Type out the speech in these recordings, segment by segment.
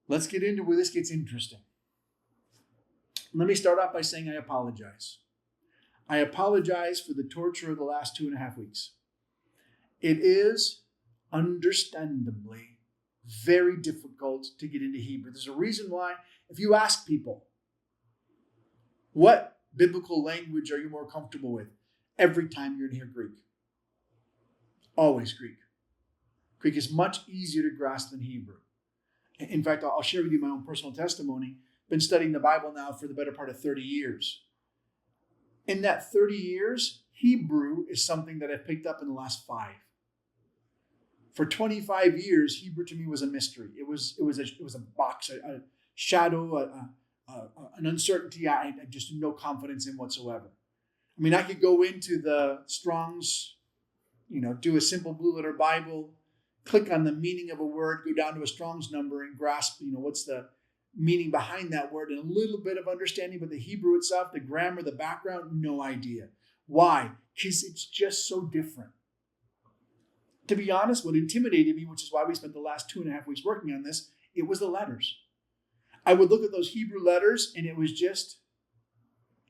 Let's get into where this gets interesting. Let me start off by saying I apologize. I apologize for the torture of the last 2.5 weeks. It is understandably very difficult to get into Hebrew. There's a reason why, if you ask people, what biblical language are you more comfortable with? Every time you're going to hear Greek. Always Greek. Greek is much easier to grasp than Hebrew. In fact, I'll share with you my own personal testimony. Been studying the Bible now for the better part of 30 years. In that 30 years, Hebrew is something that I've picked up in the last 5. For 25 years, Hebrew to me was a mystery. It was a box, a shadow, an uncertainty I just no confidence in whatsoever. I mean, I could go into the Strong's, do a simple blue letter Bible, click on the meaning of a word, go down to a Strong's number and grasp, what's the meaning behind that word and a little bit of understanding, but the Hebrew itself, the grammar, the background, no idea. Why? Because it's just so different. To be honest, what intimidated me, which is why we spent the last 2.5 weeks working on this, it was the letters. I would look at those Hebrew letters and it was just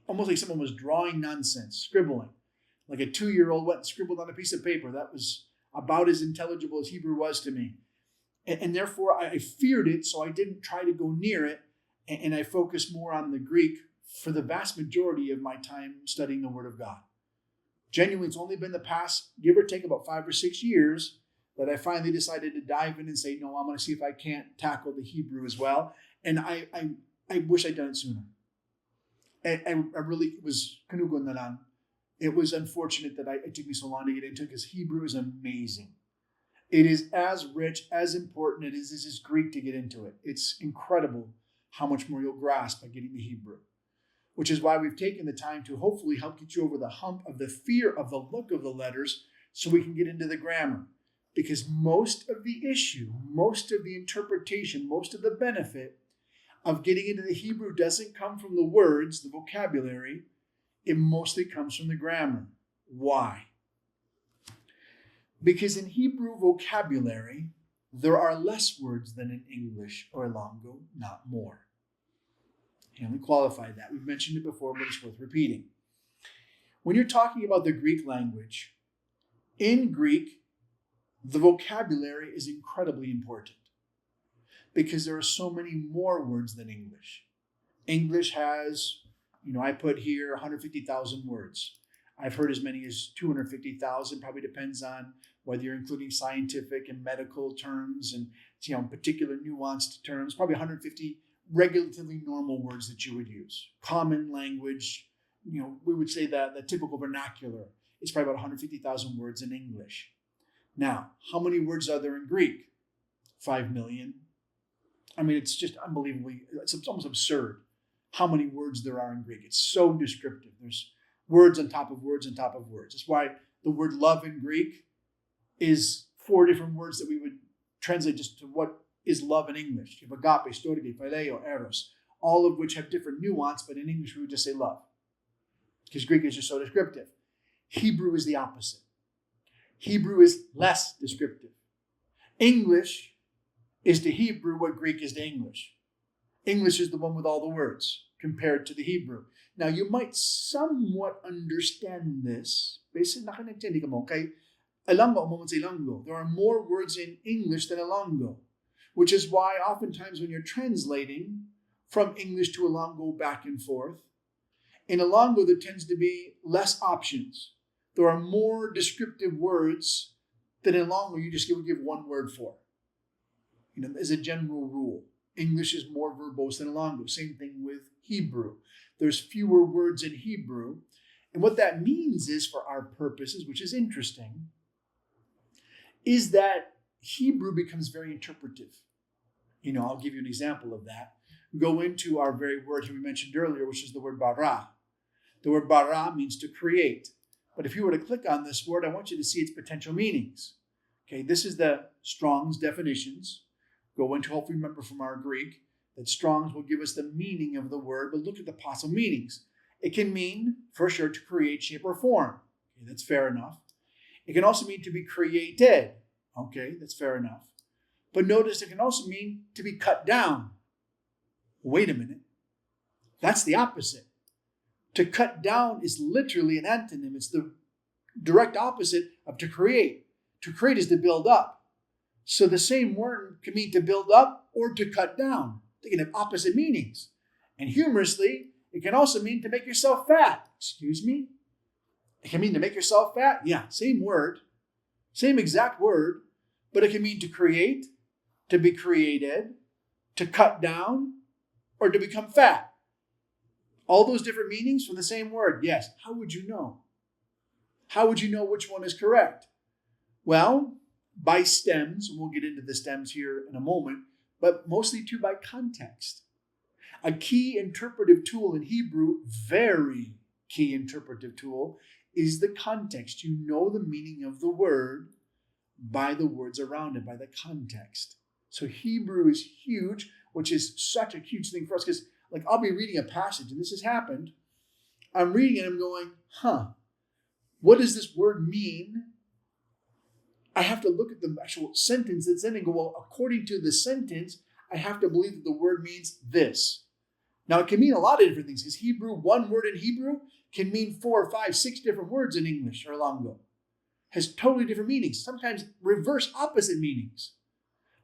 almost like someone was drawing nonsense, scribbling. Like a 2-year-old went and scribbled on a piece of paper. That was about as intelligible as Hebrew was to me. And therefore, I feared it, so I didn't try to go near it. And I focused more on the Greek for the vast majority of my time studying the Word of God. Genuinely, it's only been the past, give or take, about 5 or 6 years that I finally decided to dive in and say, no, I'm going to see if I can't tackle the Hebrew as well. And I wish I'd done it sooner. I really was kanugon na lang. It was unfortunate that it took me so long to get into it because Hebrew is amazing. It is as rich, as important as it is Greek to get into it. It's incredible how much more you'll grasp by getting the Hebrew, which is why we've taken the time to hopefully help get you over the hump of the fear of the look of the letters so we can get into the grammar. Because most of the issue, most of the interpretation, most of the benefit of getting into the Hebrew doesn't come from the words, the vocabulary. It mostly comes from the grammar. Why? Because in Hebrew vocabulary, there are less words than in English or Ilongo, not more. And we qualify that. We've mentioned it before, but it's worth repeating. When you're talking about the Greek language, in Greek, the vocabulary is incredibly important because there are so many more words than English. English has, I put here 150,000 words. I've heard as many as 250,000, probably depends on whether you're including scientific and medical terms and particular nuanced terms, probably 150 relatively normal words that you would use. Common language, we would say that the typical vernacular is probably about 150,000 words in English. Now, how many words are there in Greek? 5 million. I mean, it's just unbelievably, it's almost absurd how many words there are in Greek. It's so descriptive. There's words on top of words on top of words. That's why the word love in Greek is 4 different words that we would translate just to what is love in English. You have agape, storge, phileo, eros, all of which have different nuance, but in English we would just say love because Greek is just so descriptive. Hebrew is the opposite. Hebrew is less descriptive. English is to Hebrew what Greek is to English. English is the one with all the words compared to the Hebrew. Now, you might somewhat understand this. Basically, nakinintindi ka mo, kay Ilonggo, sa Ilonggo. There are more words in English than Ilonggo, which is why oftentimes when you're translating from English to Ilonggo back and forth, in Ilonggo there tends to be less options. There are more descriptive words than in Ilonggo you just would give one word for. As a general rule. English is more verbose than Ilonggo. Same thing with Hebrew. There's fewer words in Hebrew. And what that means is, for our purposes, which is interesting, is that Hebrew becomes very interpretive. I'll give you an example of that. Go into our very word we mentioned earlier, which is the word bara. The word bara means to create. But if you were to click on this word, I want you to see its potential meanings. Okay, this is the Strong's definitions. Go into, hopefully remember from our Greek, that Strong's will give us the meaning of the word, but look at the possible meanings. It can mean, for sure, to create, shape, or form. Okay, that's fair enough. It can also mean to be created. Okay, that's fair enough. But notice it can also mean to be cut down. Wait a minute. That's the opposite. To cut down is literally an antonym. It's the direct opposite of to create. To create is to build up. So the same word can mean to build up or to cut down. They can have opposite meanings. And humorously, it can also mean to make yourself fat. Excuse me? It can mean to make yourself fat? Yeah, same word. Same exact word. But it can mean to create, to be created, to cut down, or to become fat. All those different meanings from the same word. Yes. How would you know? How would you know which one is correct? Well, by stems. We'll get into the stems here in a moment, but mostly too by context. A key interpretive tool in Hebrew, very key interpretive tool, is the context. You know the meaning of the word by the words around it, by the context. So Hebrew is huge, which is such a huge thing for us because I'll be reading a passage, and this has happened. I'm reading it, and I'm going, what does this word mean? I have to look at the actual sentence that's in it and go, well, according to the sentence, I have to believe that the word means this. Now, it can mean a lot of different things because one word in Hebrew can mean 4, 5, 6 different words in English or Longo. Has totally different meanings, sometimes reverse opposite meanings.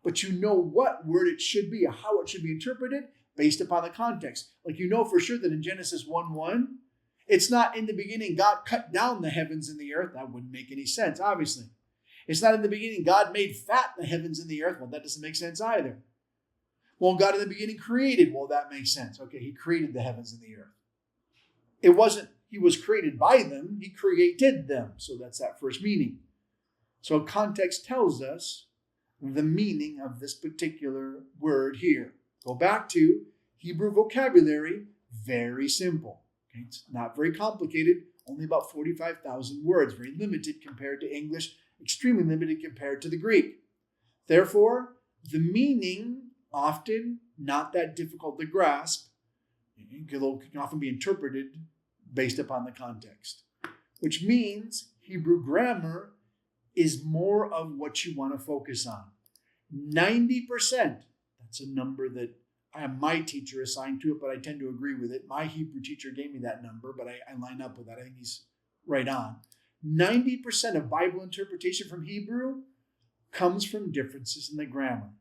But you know what word it should be, or how it should be interpreted based upon the context. You know for sure that in Genesis 1:1, it's not in the beginning God cut down the heavens and the earth. That wouldn't make any sense, obviously. It's not in the beginning God made fat the heavens and the earth. Well, that doesn't make sense either. Well, God in the beginning created. Well, that makes sense. Okay, he created the heavens and the earth. It wasn't he was created by them. He created them. So that's that first meaning. So context tells us the meaning of this particular word here. Go back to Hebrew vocabulary, very simple. Okay? It's not very complicated, only about 45,000 words, very limited compared to English, extremely limited compared to the Greek. Therefore, the meaning often not that difficult to grasp. It can often be interpreted based upon the context, which means Hebrew grammar is more of what you want to focus on. 90%, that's a number that my teacher assigned to it, but I tend to agree with it. My Hebrew teacher gave me that number, but I line up with that. I think he's right on. 90% of Bible interpretation from Hebrew comes from differences in the grammar,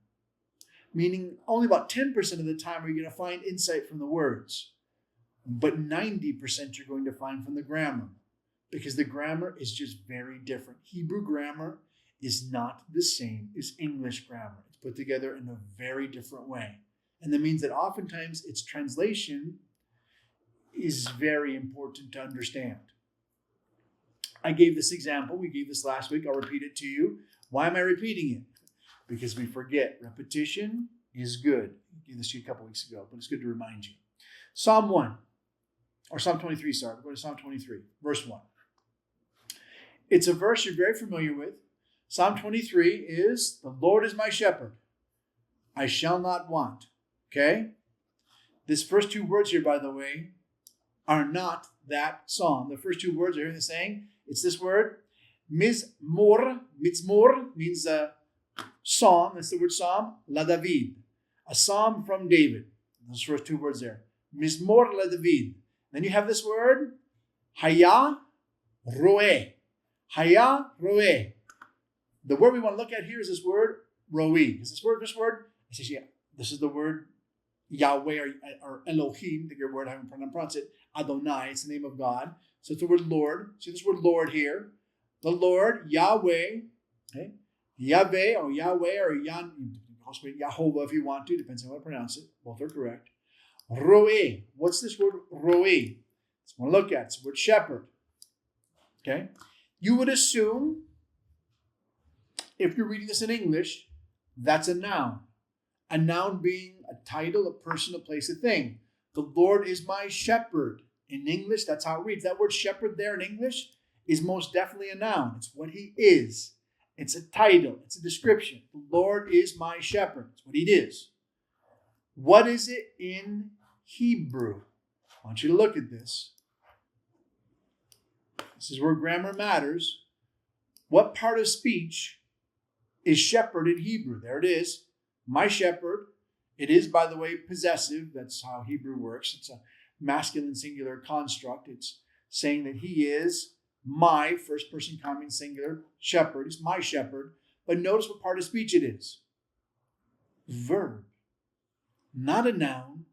meaning only about 10% of the time are you going to find insight from the words, but 90% you're going to find from the grammar, because the grammar is just very different. Hebrew grammar is not the same as English grammar. It's put together in a very different way. And that means that oftentimes its translation is very important to understand. I gave this example. We gave this last week. I'll repeat it to you. Why am I repeating it? Because we forget. Repetition is good. I gave this to you a couple weeks ago, but it's good to remind you. Psalm 1, or Psalm 23, sorry. We're going to Psalm 23, verse 1. It's a verse you're very familiar with. Psalm 23 is, the Lord is my shepherd. I shall not want. Okay? This first two words here, by the way, are not that psalm. The first two words are here saying, it's this word, mizmor. Mizmor means a psalm. That's the word psalm. La David. A psalm from David. Those first two words there. Mizmor la David. Then you have this word, haya roe. Haya roe. The word we want to look at here is this word, roi. Is this word, this is the word Yahweh or Elohim, the Greek word, I haven't pronounced it, Adonai, it's the name of God. So it's the word Lord. See this word Lord here. The Lord, Yahweh, okay? Yahweh or Yahovah if you want to, depends on how to pronounce it. Both are correct. Roe. What's this word roe? Let's want to look at it. It's the word shepherd. Okay? You would assume, if you're reading this in English, that's a noun. A noun being a title, a person, a place, a thing. The Lord is my shepherd. In English, that's how it reads. That word shepherd there in English is most definitely a noun. It's what he is. It's a title. It's a description. The Lord is my shepherd. It's what he is. What is it in Hebrew? I want you to look at this. This is where grammar matters. What part of speech is shepherd in Hebrew. There it is. My shepherd. It is, by the way, possessive. That's how Hebrew works. It's a masculine singular construct. It's saying that he is my, first person common singular, shepherd. He's my shepherd. But notice what part of speech it is. Verb. Not a noun.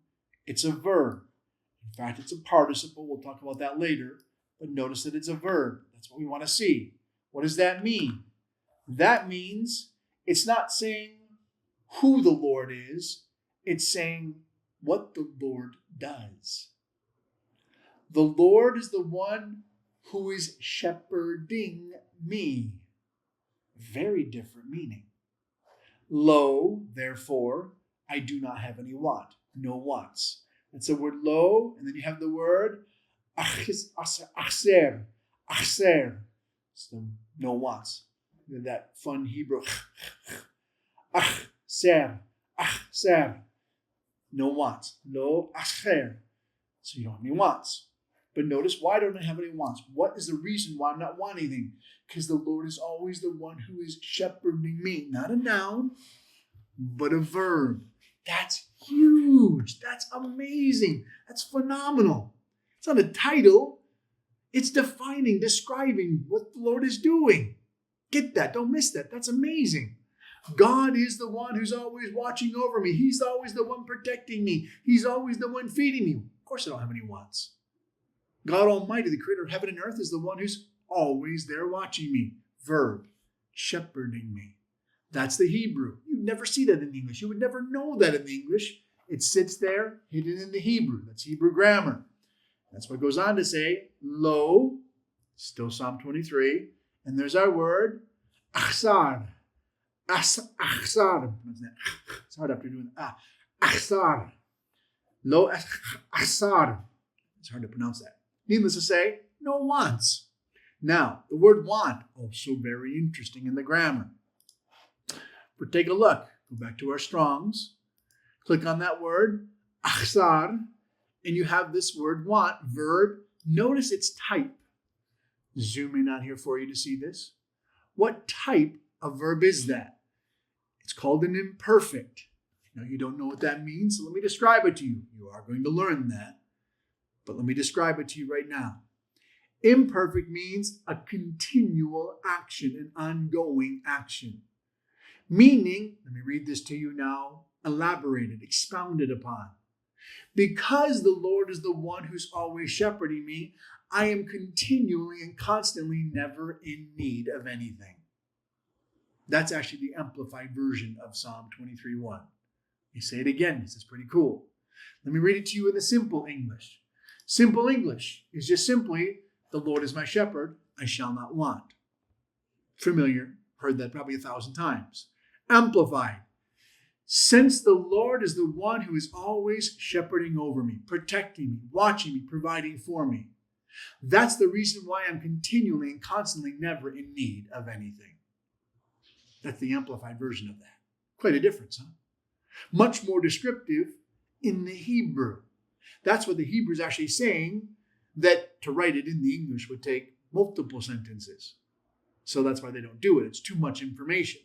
It's a verb. In fact, it's a participle. We'll talk about that later. But notice that it's a verb. That's what we want to see. What does that mean? That means it's not saying who the Lord is. It's saying what the Lord does. The Lord is the one who is shepherding me. Very different meaning. Lo, therefore, I do not have any want. No wants. That's the word lo, and then you have the word achser. Achser. So no wants. That fun Hebrew. Achser. Achser. No wants. Lo achser. So you don't have any wants. But notice, why don't I have any wants? What is the reason why I'm not wanting anything? Because the Lord is always the one who is shepherding me. Not a noun, but a verb. That's huge. That's amazing. That's phenomenal. It's not a title. It's defining, describing what the Lord is doing. Get that. Don't miss that. That's amazing. God is the one who's always watching over me. He's always the one protecting me. He's always the one feeding me. Of course I don't have any wants. God Almighty, the creator of heaven and earth, is the one who's always there watching me. Verb, shepherding me. That's the Hebrew. You'd never see that in English. You would never know that in the English. It sits there hidden in the Hebrew. That's Hebrew grammar. That's what goes on to say, lo, still Psalm 23, and there's our word, achsar. Achsar. It's hard after doing achsar. Lo achsar. It's hard to pronounce that. Needless to say, no wants. Now, the word want, also very interesting in the grammar. But take a look. Go back to our Strongs. Click on that word, achsar, and you have this word want, verb. Notice its type. Zoom in out here for you to see this. What type of verb is that? It's called an imperfect. Now, you don't know what that means, so let me describe it to you. You are going to learn that. But let me describe it to you right now. Imperfect means a continual action, an ongoing action. Meaning, let me read this to you now, elaborated, expounded upon. Because the Lord is the one who's always shepherding me, I am continually and constantly never in need of anything. That's actually the amplified version of Psalm 23:1. Let me say it again. This is pretty cool. Let me read it to you in the simple English. Simple English is just simply, the Lord is my shepherd, I shall not want. Familiar, heard that probably 1,000 times. Amplified. Since the Lord is the one who is always shepherding over me, protecting me, watching me, providing for me, that's the reason why I'm continually and constantly never in need of anything. That's the amplified version of that. Quite a difference, huh? Much more descriptive in the Hebrew. That's what the Hebrew is actually saying, that to write it in the English would take multiple sentences. So that's why they don't do it. It's too much information.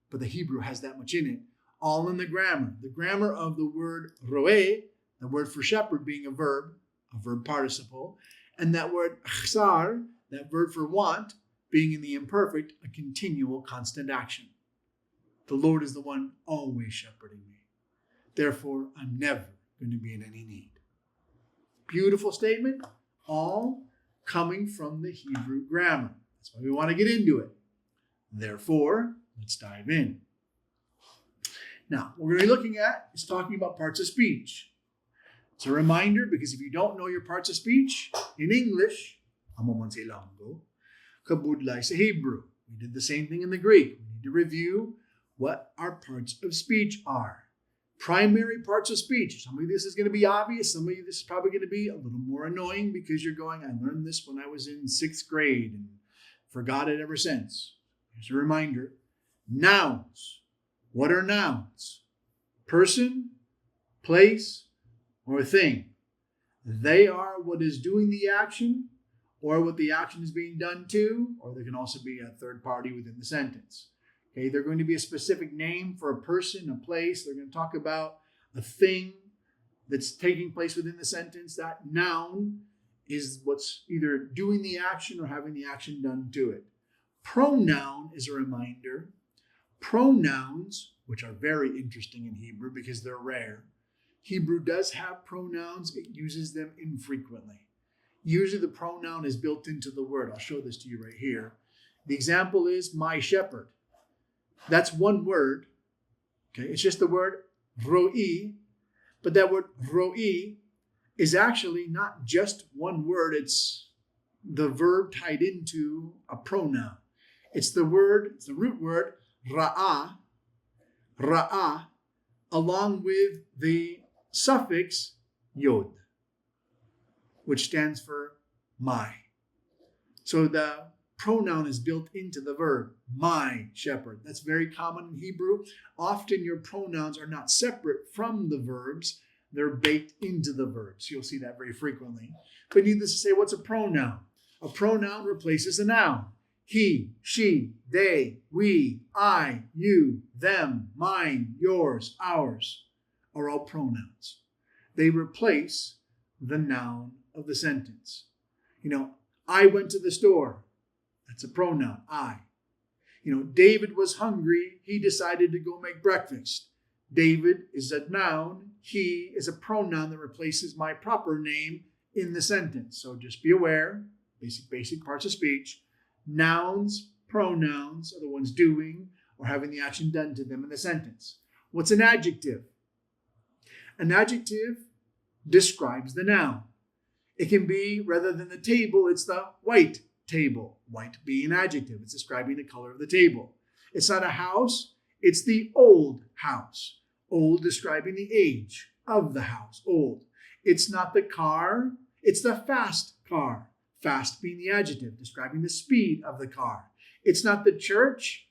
But the Hebrew has that much in it, all in the grammar. The grammar of the word roe, the word for shepherd being a verb participle, and that word achsar, that verb for want, being in the imperfect, a continual, constant action. The Lord is the one always shepherding me. Therefore, I'm never going to be in any need. Beautiful statement, all coming from the Hebrew grammar. That's why we want to get into it. Therefore, let's dive in. Now, what we're going to be looking at is talking about parts of speech. It's a reminder, because if you don't know your parts of speech, in English, amaman sa Ilonggo, kabudlay sa Hebrew. We did the same thing in the Greek. We need to review what our parts of speech are. Primary parts of speech. Some of this is going to be obvious. Some of you, this is probably going to be a little more annoying because you're going, I learned this when I was in 6th grade and forgot it ever since. Here's a reminder. Nouns. What are nouns? Person, place, or thing. They are what is doing the action, or what the action is being done to, or there can also be a third party within the sentence. Okay, they're going to be a specific name for a person, a place. They're going to talk about a thing that's taking place within the sentence. That noun is what's either doing the action or having the action done to it. Pronoun is a reminder. Pronouns, which are very interesting in Hebrew because they're rare. Hebrew does have pronouns. It uses them infrequently. Usually the pronoun is built into the word. I'll show this to you right here. The example is my shepherd. That's one word. Okay, it's just the word roi. But that word roi is actually not just one word. It's the verb tied into a pronoun. It's the root word ra'ah, along with the suffix yod, which stands for my. So the pronoun is built into the verb, my shepherd. That's very common in Hebrew. Often your pronouns are not separate from the verbs. They're baked into the verbs. You'll see that very frequently. But needless to say, what's a pronoun? A pronoun replaces a noun. He, she, they, we, I, you, them, mine, yours, ours are all pronouns. They replace the noun of the sentence. I went to the store. That's a pronoun, I. David was hungry. He decided to go make breakfast. David is a noun. He is a pronoun that replaces my proper name in the sentence. So just be aware, basic parts of speech. Nouns, pronouns are the ones doing or having the action done to them in the sentence. What's an adjective? An adjective describes the noun. It can be, rather than the table, it's the white table. White being an adjective. It's describing the color of the table. It's not a house. It's the old house. Old describing the age of the house. Old. It's not the car. It's the fast car. Fast being the adjective, describing the speed of the car. It's not the church.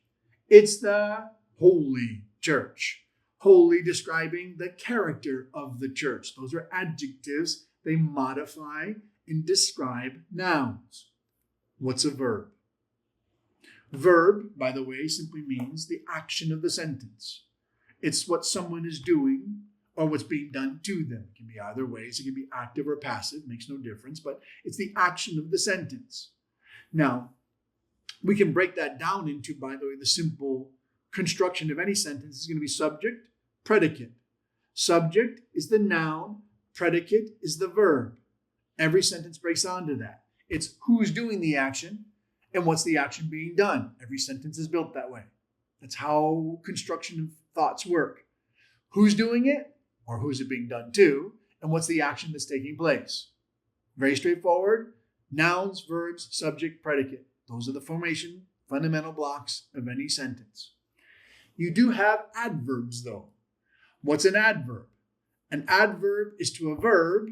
It's the holy church. Holy describing the character of the church. Those are adjectives. They modify and describe nouns. What's a verb? Verb, by the way, simply means the action of the sentence. It's what someone is doing or what's being done to them. It can be either ways. It can be active or passive. Makes no difference, but it's the action of the sentence. Now, we can break that down into, by the way, the simple construction of any sentence is going to be subject, predicate. Subject is the noun. Predicate is the verb. Every sentence breaks onto that. It's who's doing the action and what's the action being done. Every sentence is built that way. That's how construction of thoughts work. Who's doing it or who's it being done to, and what's the action that's taking place. Very straightforward. Nouns, verbs, subject, predicate. Those are the fundamental blocks of any sentence. You do have adverbs though. What's an adverb? An adverb is to a verb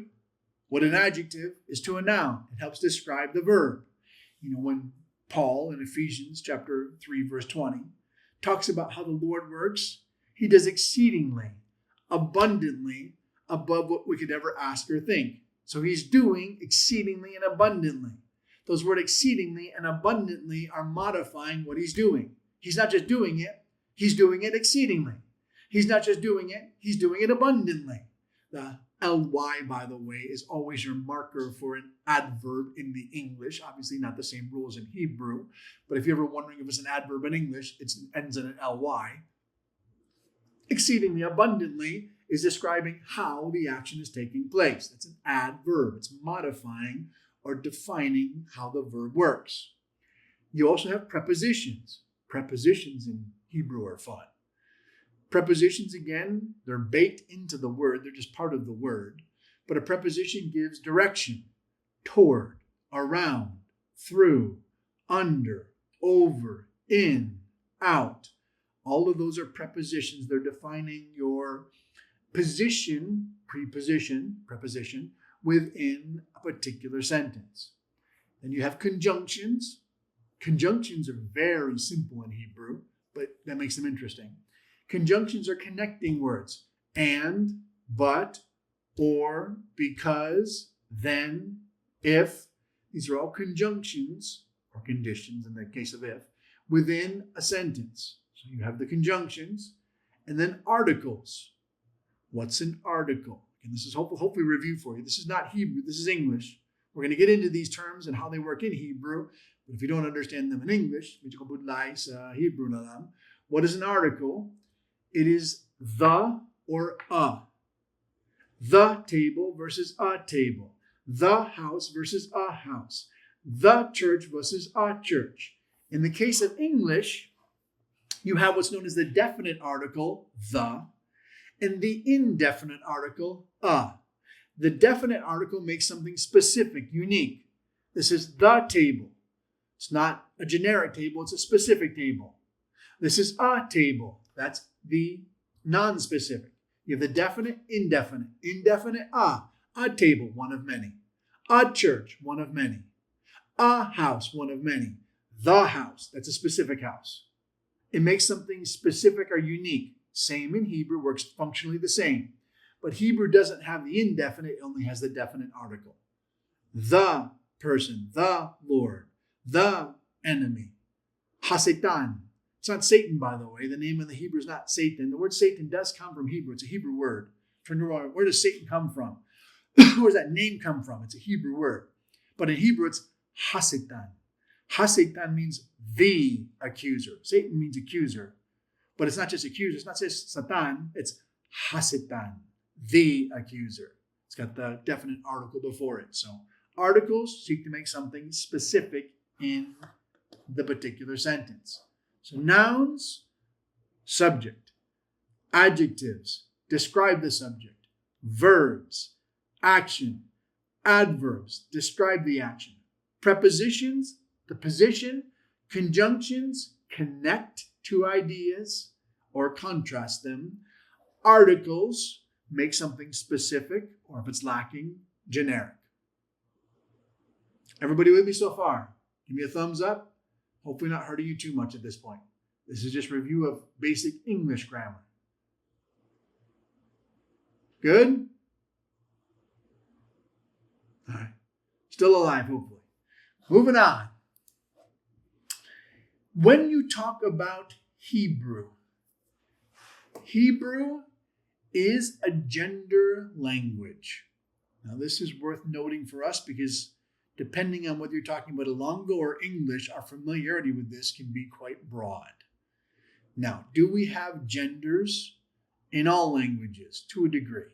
what an adjective is to a noun. It helps describe the verb. When Paul in Ephesians chapter 3, verse 20, talks about how the Lord works, he does exceedingly, abundantly, above what we could ever ask or think. So he's doing exceedingly and abundantly. Those words exceedingly and abundantly are modifying what he's doing. He's not just doing it, he's doing it exceedingly. He's not just doing it, he's doing it abundantly. The ly, by the way, is always your marker for an adverb in the English. Obviously not the same rules in Hebrew, but if you're ever wondering if it's an adverb in English, it ends in an ly. Exceedingly abundantly is describing how the action is taking place. That's an adverb. It's modifying or defining how the verb works. You also have prepositions. Prepositions in Hebrew are fun. Prepositions, again, they're baked into the word. They're just part of the word. But a preposition gives direction, toward, around, through, under, over, in, out. All of those are prepositions. They're defining your position, preposition, within a particular sentence. Then you have conjunctions. Conjunctions are very simple in Hebrew, but that makes them interesting. Conjunctions are connecting words. And, but, or, because, then, if. These are all conjunctions, or conditions in the case of if, within a sentence. So you have the conjunctions and then articles. What's an article? And this is hopefully review for you. This is not Hebrew, this is English. We're going to get into these terms and how they work in Hebrew. But if you don't understand them in English, medyo kabudlay sa Hebrew na lang. What is an article? It is the or a. The table versus a table. The house versus a house. The church versus a church. In the case of English, you have what's known as the definite article, the, and the indefinite article, a. The definite article makes something specific, unique. This is the table. It's not a generic table, it's a specific table. This is a table. That's the non-specific. You have the definite, indefinite. Indefinite, a table, one of many. A church, one of many. A house, one of many. The house, that's a specific house. It makes something specific or unique. Same in Hebrew, works functionally the same. But Hebrew doesn't have the indefinite, it only has the definite article. The person, the Lord, the enemy. Hasatan. It's not Satan, by the way. The name of the Hebrew is not Satan. The word Satan does come from Hebrew. It's a Hebrew word. Where does Satan come from? Where does that name come from? It's a Hebrew word. But in Hebrew, it's Hasatan. Hasatan means the accuser. Satan means accuser. But it's not just accuser. It's not just Satan. It's Hasatan, the accuser. It's got the definite article before it. So articles seek to make something specific in the particular sentence. So nouns, subject. Adjectives, describe the subject. Verbs, action. Adverbs, describe the action. Prepositions, the position. Conjunctions, connect two ideas or contrast them. Articles, make something specific, or if it's lacking, generic. Everybody with me so far? Give me a thumbs up. Hopefully not hurting you too much at this point. This is just review of basic English grammar. Good? All right. Still alive, hopefully. Moving on. When you talk about Hebrew, Hebrew is a gender language. Now, this is worth noting for us because depending on whether you're talking about Ilongo or English, our familiarity with this can be quite broad. Now, do we have genders? In all languages, to a degree.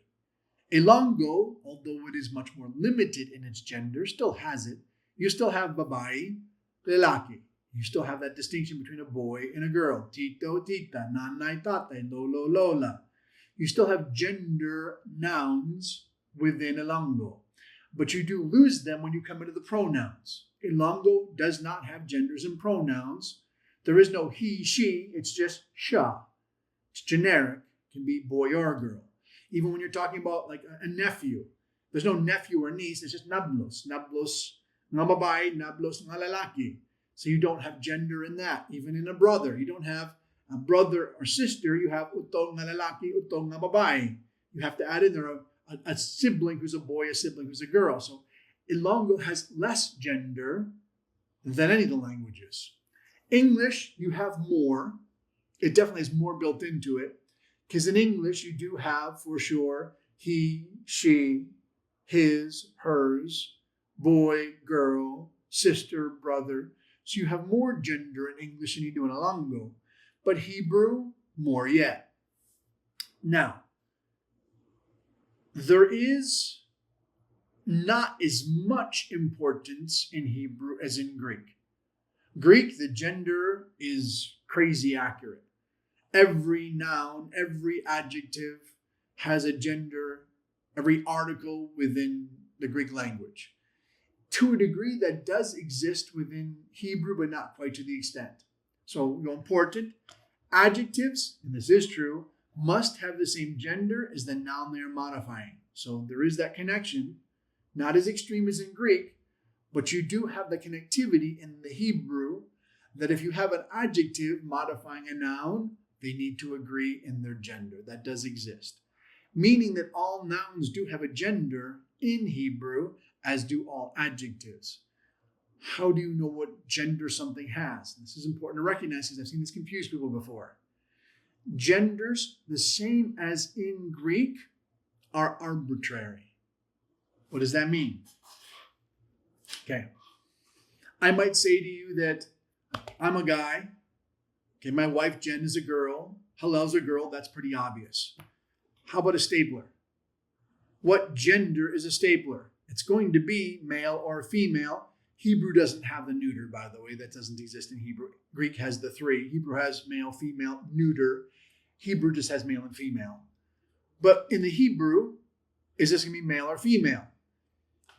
Ilongo, although it is much more limited in its gender, still has it. You still have babae, lalaki. You still have that distinction between a boy and a girl. Tito, tita, nanay, tatay, lolo, lola. You still have gender nouns within Ilongo. But you do lose them when you come into the pronouns. Ilongo does not have genders and pronouns. There is no he, she, it's just sha. It's generic, it can be boy or girl. Even when you're talking about like a nephew, there's no nephew or niece, it's just nablos. Nablos nga babae, nablos nga lalaki. So you don't have gender in that. Even in a brother, you don't have a brother or sister, you have utong nga lalaki, utong nga babae. You have to add in there a sibling who's a boy, a sibling who's a girl. So Ilongo has less gender than any of the languages. English, you have more. It definitely has more built into it. Because in English, you do have, for sure, he, she, his, hers, boy, girl, sister, brother. So you have more gender in English than you do in Ilongo. But Hebrew, more yet. Now, there is not as much importance in Hebrew as in Greek. Greek, the gender is crazy accurate. Every noun, every adjective has a gender, every article within the Greek language. To a degree, that does exist within Hebrew, but not quite to the extent. So, important, adjectives, and this is true, must have the same gender as the noun they are modifying. So there is that connection, not as extreme as in Greek, but you do have the connectivity in the Hebrew that if you have an adjective modifying a noun, they need to agree in their gender. That does exist. Meaning that all nouns do have a gender in Hebrew, as do all adjectives. How do you know what gender something has? This is important to recognize because I've seen this confuse people before. Genders, the same as in Greek, are arbitrary. What does that mean? Okay. I might say to you that I'm a guy. Okay, my wife Jen is a girl. Hallel's a girl. That's pretty obvious. How about a stapler? What gender is a stapler? It's going to be male or female. Hebrew doesn't have the neuter, by the way. That doesn't exist in Hebrew. Greek has the three. Hebrew has male, female, neuter. Hebrew just has male and female. But in the Hebrew, is this going to be male or female?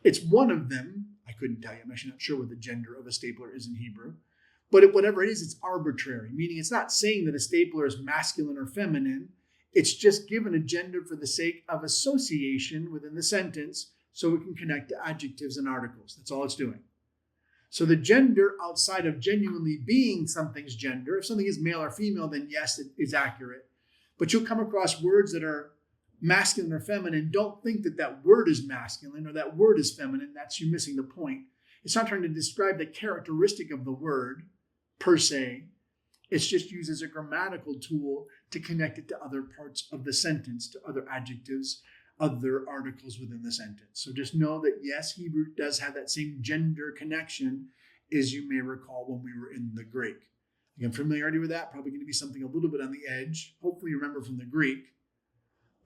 It's one of them. I couldn't tell you. I'm actually not sure what the gender of a stapler is in Hebrew. But whatever it is, it's arbitrary, meaning it's not saying that a stapler is masculine or feminine. It's just given a gender for the sake of association within the sentence so we can connect to adjectives and articles. That's all it's doing. So the gender outside of genuinely being something's gender, if something is male or female, then yes, it is accurate. But you'll come across words that are masculine or feminine. Don't think that that word is masculine or that word is feminine. That's you missing the point. It's not trying to describe the characteristic of the word per se. It's just used as a grammatical tool to connect it to other parts of the sentence, to other adjectives, other articles within the sentence. So just know that yes, Hebrew does have that same gender connection as you may recall when we were in the Greek. Again, familiarity with that, probably going to be something a little bit on the edge. Hopefully you remember from the Greek,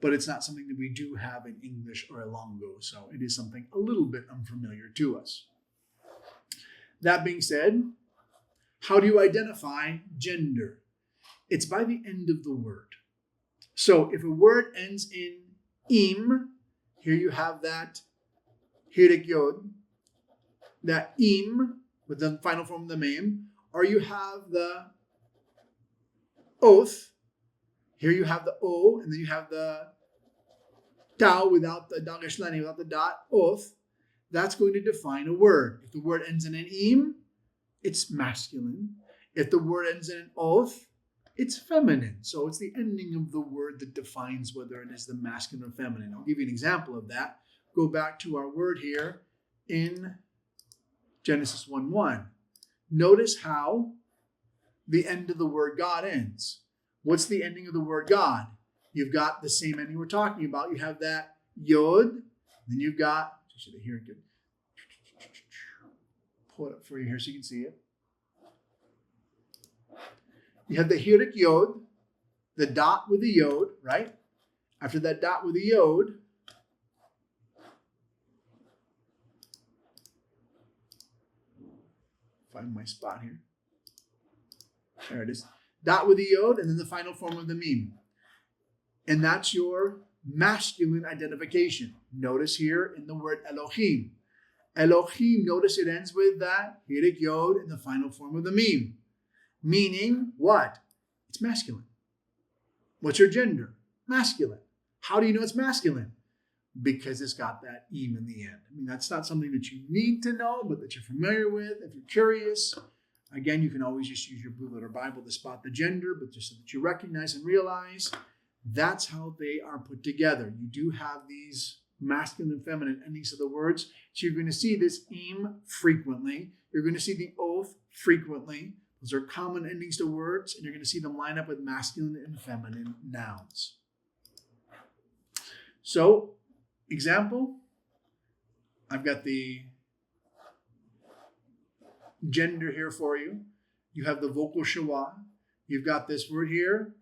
but it's not something that we do have in English or Ilongo. So it is something a little bit unfamiliar to us. That being said, how do you identify gender? It's by the end of the word. So if a word ends in im, here you have that hirik yod, that im with the final form of the mem, or you have the oath, here you have the o, and then you have the tau without the dageshlani, without the dot, oath. That's going to define a word. If the word ends in an im, it's masculine. If the word ends in an oath, it's feminine. So it's the ending of the word that defines whether it is the masculine or feminine. I'll give you an example of that. Go back to our word here in Genesis 1:1. Notice how the end of the word God ends. What's the ending of the word God? You've got the same ending we're talking about. You have that yod, then you've got, should I hear it good? Pull it up for you here so you can see it. You have the hirik yod, the dot with the yod, right? After that dot with the yod, find my spot here. There it is. Dot with the yod, and then the final form of the meme. And that's your masculine identification. Notice here in the word Elohim. Elohim, notice it ends with that hirik yod in the final form of the meme. Meaning what? It's masculine. What's your gender? Masculine. How do you know it's masculine? Because it's got that im in the end. I mean, that's not something that you need to know, but that you're familiar with. If you're curious, again, you can always just use your Blue Letter Bible to spot the gender, but just so that you recognize and realize that's how they are put together. You do have these masculine and feminine endings of the words. So you're going to see this im frequently. You're going to see the oath frequently. Those are common endings to words, and you're going to see them line up with masculine and feminine nouns. So, example, I've got the gender here for you. You have the vocal shawah. You've got this word here,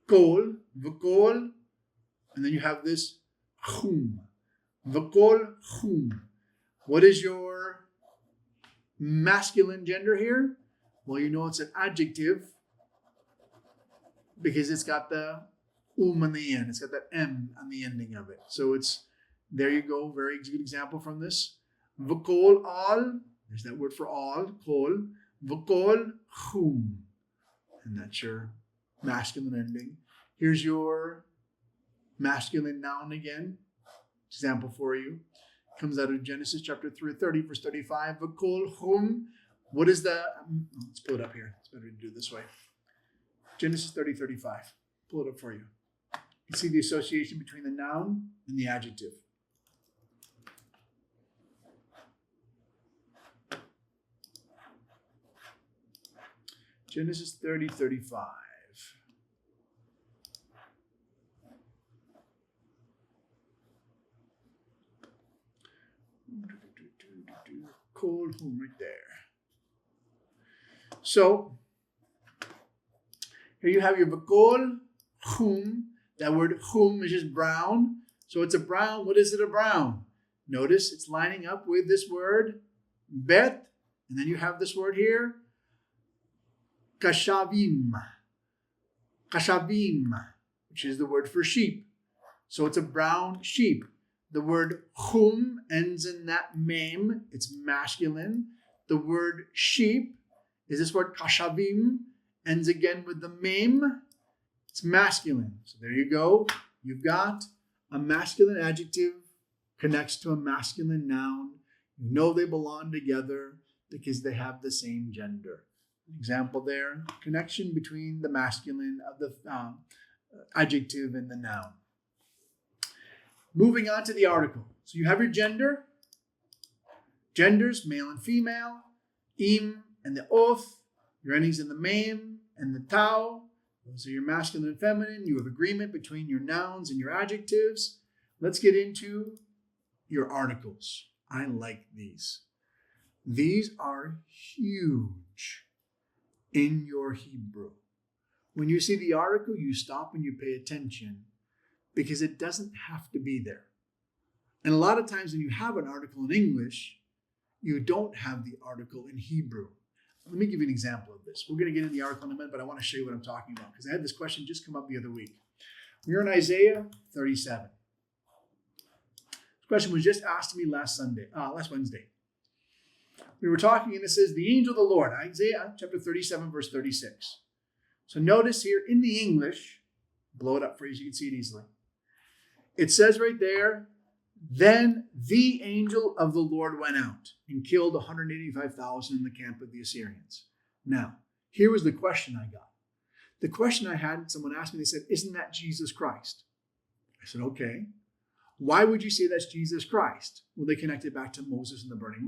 kol, v'kol, and then you have this chum, v'kol chum. What is your masculine gender here? Well, you know it's an adjective because it's got the on the end. It's got that m on the ending of it. So it's, there you go, very good example from this. V'kol al, there's that word for all, kol, v'kol chum. And that's your masculine ending. Here's your masculine noun again. Example for you. Comes out of Genesis chapter 30, verse 35. V'kol chum. What is the, let's pull it up here. It's better to do it this way. Genesis 30, 35. Pull it up for you. You see the association between the noun and the adjective. Genesis 30:35. Cold home right there. So, here you have your bakol, hum. That word hum is just brown. So it's a brown. What is it, a brown? Notice it's lining up with this word, bet. And then you have this word here, kashavim. Kashavim, which is the word for sheep. So it's a brown sheep. The word hum ends in that mem. It's masculine. The word sheep is this word kashavim, ends again with the mem. It's masculine. So there you go. You've got a masculine adjective connects to a masculine noun. You know they belong together because they have the same gender. Example there, connection between the masculine of the adjective and the noun. Moving on to the article. So you have your gender. Genders, male and female. Im and the oth. Your endings in the mem and the tau. Those are your masculine and feminine. You have agreement between your nouns and your adjectives. Let's get into your articles. I like these. These are huge in your Hebrew. When you see the article, you stop and you pay attention because it doesn't have to be there. And a lot of times when you have an article in English, you don't have the article in Hebrew. Let me give you an example of this. We're going to get into the article in a minute, but I want to show you what I'm talking about because I had this question just come up the other week. We're in Isaiah 37. This question was just asked to me last Wednesday. We were talking and it says, the angel of the Lord, Isaiah chapter 37, verse 36. So notice here in the English, blow it up for you so you can see it easily. It says right there, then the angel of the Lord went out and killed 185,000 in the camp of the Assyrians. Now, here was the question I got. The question I had, someone asked me, they said, isn't that Jesus Christ? I said, okay. Why would you say that's Jesus Christ? Well, they connected back to Moses in the burning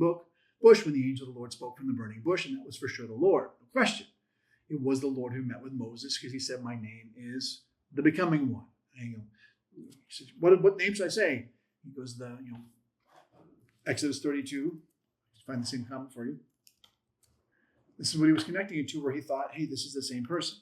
bush when the angel of the Lord spoke from the burning bush, and that was for sure the Lord. No question. It was the Lord who met with Moses because he said, my name is the becoming one. And he said, what name should I say? He goes, Exodus 32. Just find the same comment for you. This is what he was connecting it to, where he thought, hey, this is the same person.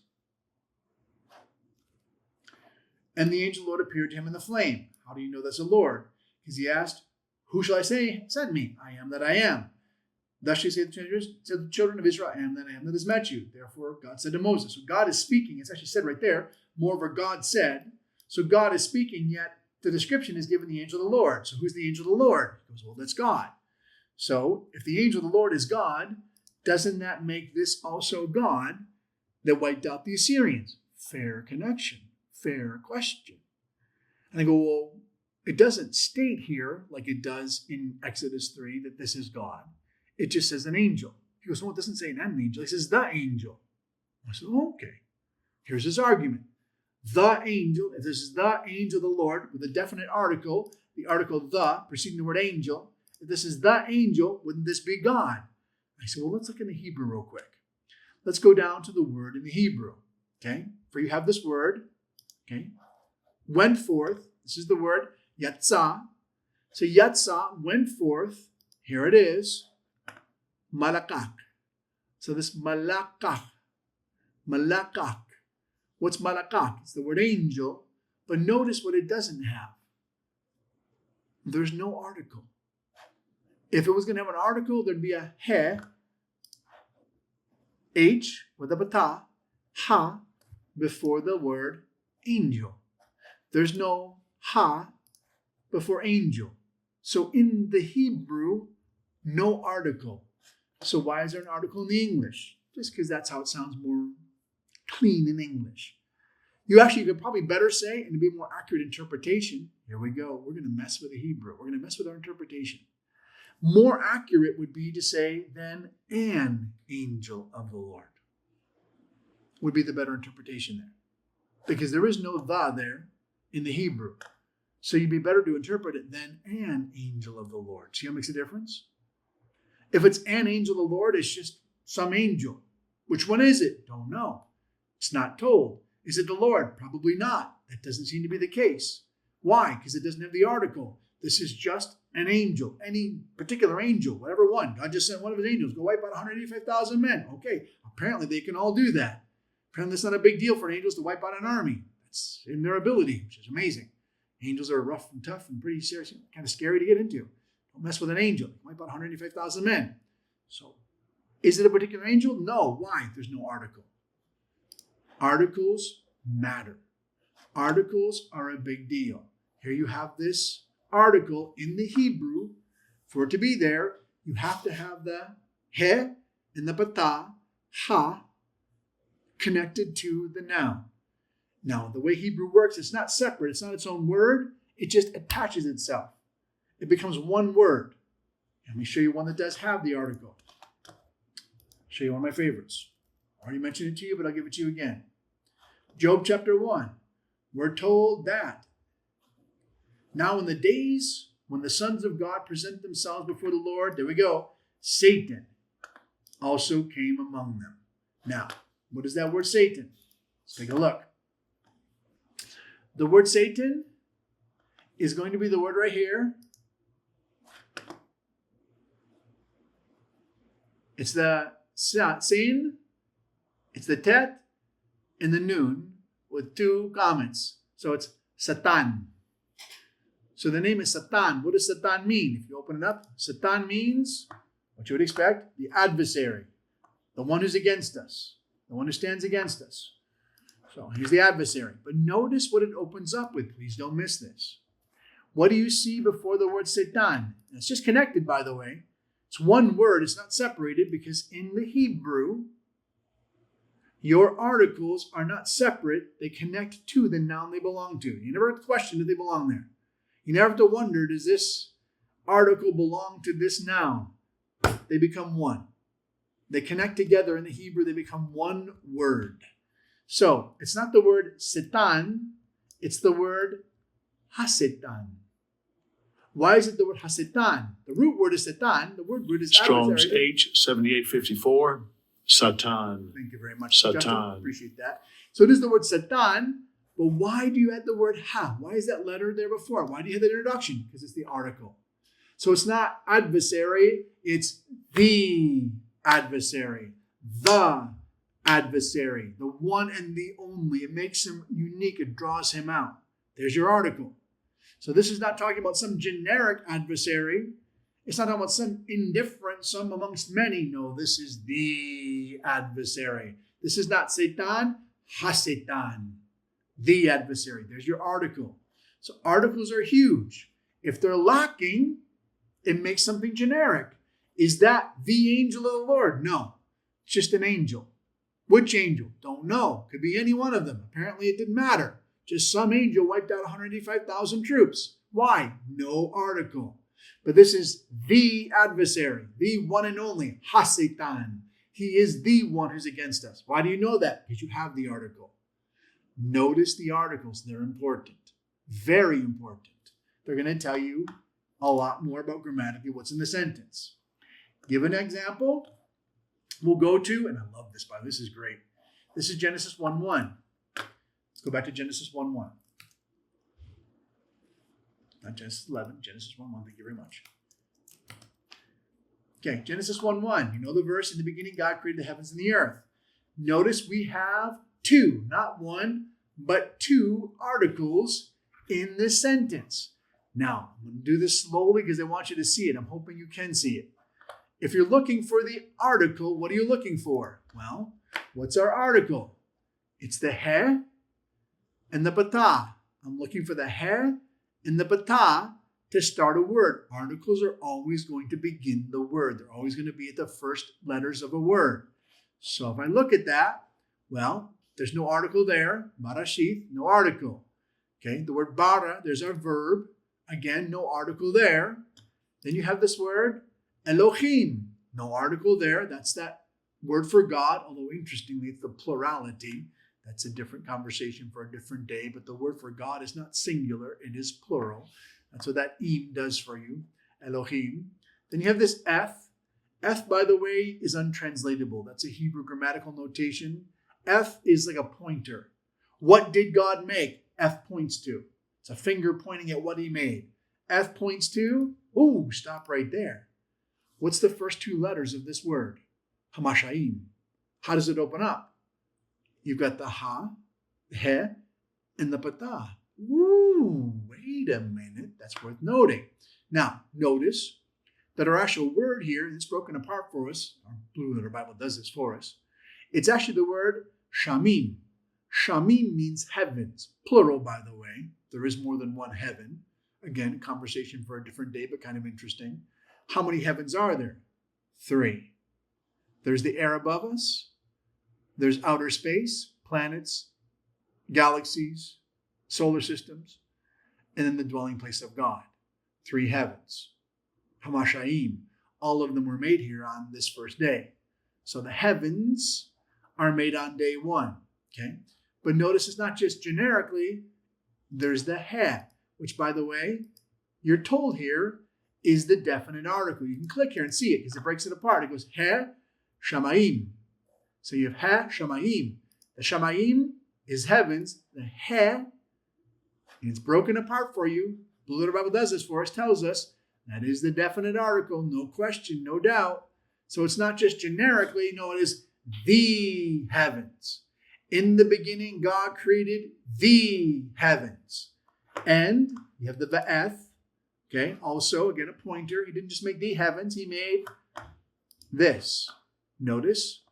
And the angel Lord appeared to him in the flame. How do you know that's the Lord? Because he asked, who shall I say sent me? I am that I am. Thus shall you say to the children of Israel, I am that has met you. Therefore, God said to Moses. So God is speaking. It's actually said right there. Moreover, God said. So God is speaking, yet the description is given the angel of the Lord. So who's the angel of the Lord? He goes, well, that's God. So if the angel of the Lord is God, doesn't that make this also God that wiped out the Assyrians? Fair connection. Fair question. And I go, well, it doesn't state here, like it does in Exodus 3, that this is God. It just says an angel. He goes, no, it doesn't say an angel. It says the angel. I said, oh, okay. Here's his argument. The angel, if this is the angel of the Lord with a definite article, the article the preceding the word angel, if this is the angel, wouldn't this be God? I said, well, let's look in the Hebrew real quick. Let's go down to the word in the Hebrew. Okay? For you have this word, okay? Went forth. This is the word yatzah. So yatzah went forth. Here it is. Malakak. So this malakak. Malakak. What's malakak? It's the word angel. But notice what it doesn't have. There's no article. If it was going to have an article, there'd be a he, H with a bata, ha, before the word angel. There's no ha before angel. So in the Hebrew, no article. So why is there an article in the English? Just because that's how it sounds more clean in English. You could probably better say, and to be a more accurate interpretation, here we go. We're going to mess with the Hebrew. We're going to mess with our interpretation. More accurate would be to say, then an angel of the Lord would be the better interpretation there. Because there is no the there in the Hebrew. So you'd be better to interpret it than an angel of the Lord. See how it makes a difference? If it's an angel of the Lord, it's just some angel, Which one is it? Don't know. It's not told. Is it the Lord? Probably not. That doesn't seem to be the case. Why? Because it doesn't have the article. This is just an angel, any particular angel, whatever one. God just sent one of his angels, go wipe out 185,000 men. Okay, apparently they can all do that. Apparently it's not a big deal for angels to wipe out an army. That's in their ability, which is amazing. Angels are rough and tough and pretty serious, kind of scary to get into. Don't mess with an angel. They can wipe out 185,000 men. So, is it a particular angel? No. Why? There's no article. Articles matter. Articles are a big deal. Here you have this article in the Hebrew. For it to be there, you have to have the he and the patah, ha, connected to the noun. Now, the way Hebrew works, it's not separate. It's not its own word. It just attaches itself. It becomes one word. Let me show you one that does have the article. I'll show you one of my favorites. I already mentioned it to you, but I'll give it to you again. Job chapter 1. We're told that now in the days when the sons of God present themselves before the Lord, there we go, Satan also came among them. Now, what is that word Satan? Let's take a look. The word Satan is going to be the word right here. It's the sin, it's the tet, and the nun with two comments. So it's Satan. So the name is Satan. What does Satan mean? If you open it up, Satan means what you would expect, the adversary, the one who's against us, the one who stands against us. So he's the adversary. But notice what it opens up with. Please don't miss this. What do you see before the word Satan? It's just connected, by the way. It's one word. It's not separated because in the Hebrew, your articles are not separate. They connect to the noun they belong to. You never have to question that they belong there. You never have to wonder, does this article belong to this noun? They become one. They connect together in the Hebrew. They become one word. So it's not the word Satan. It's the word Hasetan. Why is it the word Hasetan? The root word is Satan. The word is Strong's adversary. H7854. Satan. Thank you very much, Satan. Justin. Appreciate that. So it is the word Satan, but why do you add the word ha? Why is that letter there before? Why do you have that introduction? Because it's the article. So it's not adversary, it's the adversary. The adversary. The one and the only. It makes him unique. It draws him out. There's your article. So this is not talking about some generic adversary. It's not talking about some indifferent, some amongst many. No, this is the adversary. This is not Satan, Hasetan, the adversary. There's your article. So articles are huge. If they're lacking, it makes something generic. Is that the angel of the Lord? No, it's just an angel. Which angel? Don't know. Could be any one of them. Apparently it didn't matter. Just some angel wiped out 185,000 troops. Why? No article. But this is the adversary, the one and only, Hasetan. He is the one who's against us. Why do you know that? Because you have the article. Notice the articles. They're important. Very important. They're going to tell you a lot more about grammatically what's in the sentence. Give an example. We'll go to, and I love this, by the way, this is great. This is Genesis 1:1. Let's go back to Genesis 1:1. Not Genesis 11, Genesis 1:1. Thank you very much. Okay, Genesis 1:1. You know the verse, in the beginning God created the heavens and the earth. Notice we have two, not one, but two articles in this sentence. Now, I'm going to do this slowly because I want you to see it. I'm hoping you can see it. If you're looking for the article, what are you looking for? Well, what's our article? It's the he and the patah. I'm looking for the he and the patah to start a word. Articles are always going to begin the word. They're always going to be at the first letters of a word. So if I look at that, well, there's no article there. Barashith, no article. Okay, the word bara, there's our verb. Again, no article there. Then you have this word Elohim. No article there. That's that word for God, although interestingly, it's the plurality. That's a different conversation for a different day, but the word for God is not singular, it is plural. That's what that im does for you, Elohim. Then you have this F, F, by the way, is untranslatable. That's a Hebrew grammatical notation. F is like a pointer. What did God make? F points to. It's a finger pointing at what he made. F points to, ooh, stop right there. What's the first two letters of this word? Hamashaim. How does it open up? You've got the ha, the he, and the patah. Woo, wait a minute. That's worth noting. Now, notice that our actual word here, and it's broken apart for us, our Blue Letter Bible does this for us, it's actually the word shamim. Shamim means heavens, plural, by the way. There is more than one heaven. Again, conversation for a different day, but kind of interesting. How many heavens are there? 3. There's the air above us. There's outer space, planets, galaxies, solar systems, and then the dwelling place of God. 3 heavens. Hamashaim. All of them were made here on this first day. So the heavens are made on day 1. Okay? But notice it's not just generically. There's the he, which, by the way, you're told here is the definite article. You can click here and see it because it breaks it apart. It goes he, shamayim. So you have he, shamayim. The shamayim is heavens. The he, and it's broken apart for you. Blue Letter Bible does this for us, tells us that is the definite article, no question, no doubt. So it's not just generically, no, it is the heavens. In the beginning, God created the heavens. And you have the va'eth, okay? Also, again, a pointer. He didn't just make the heavens, he made this. Notice,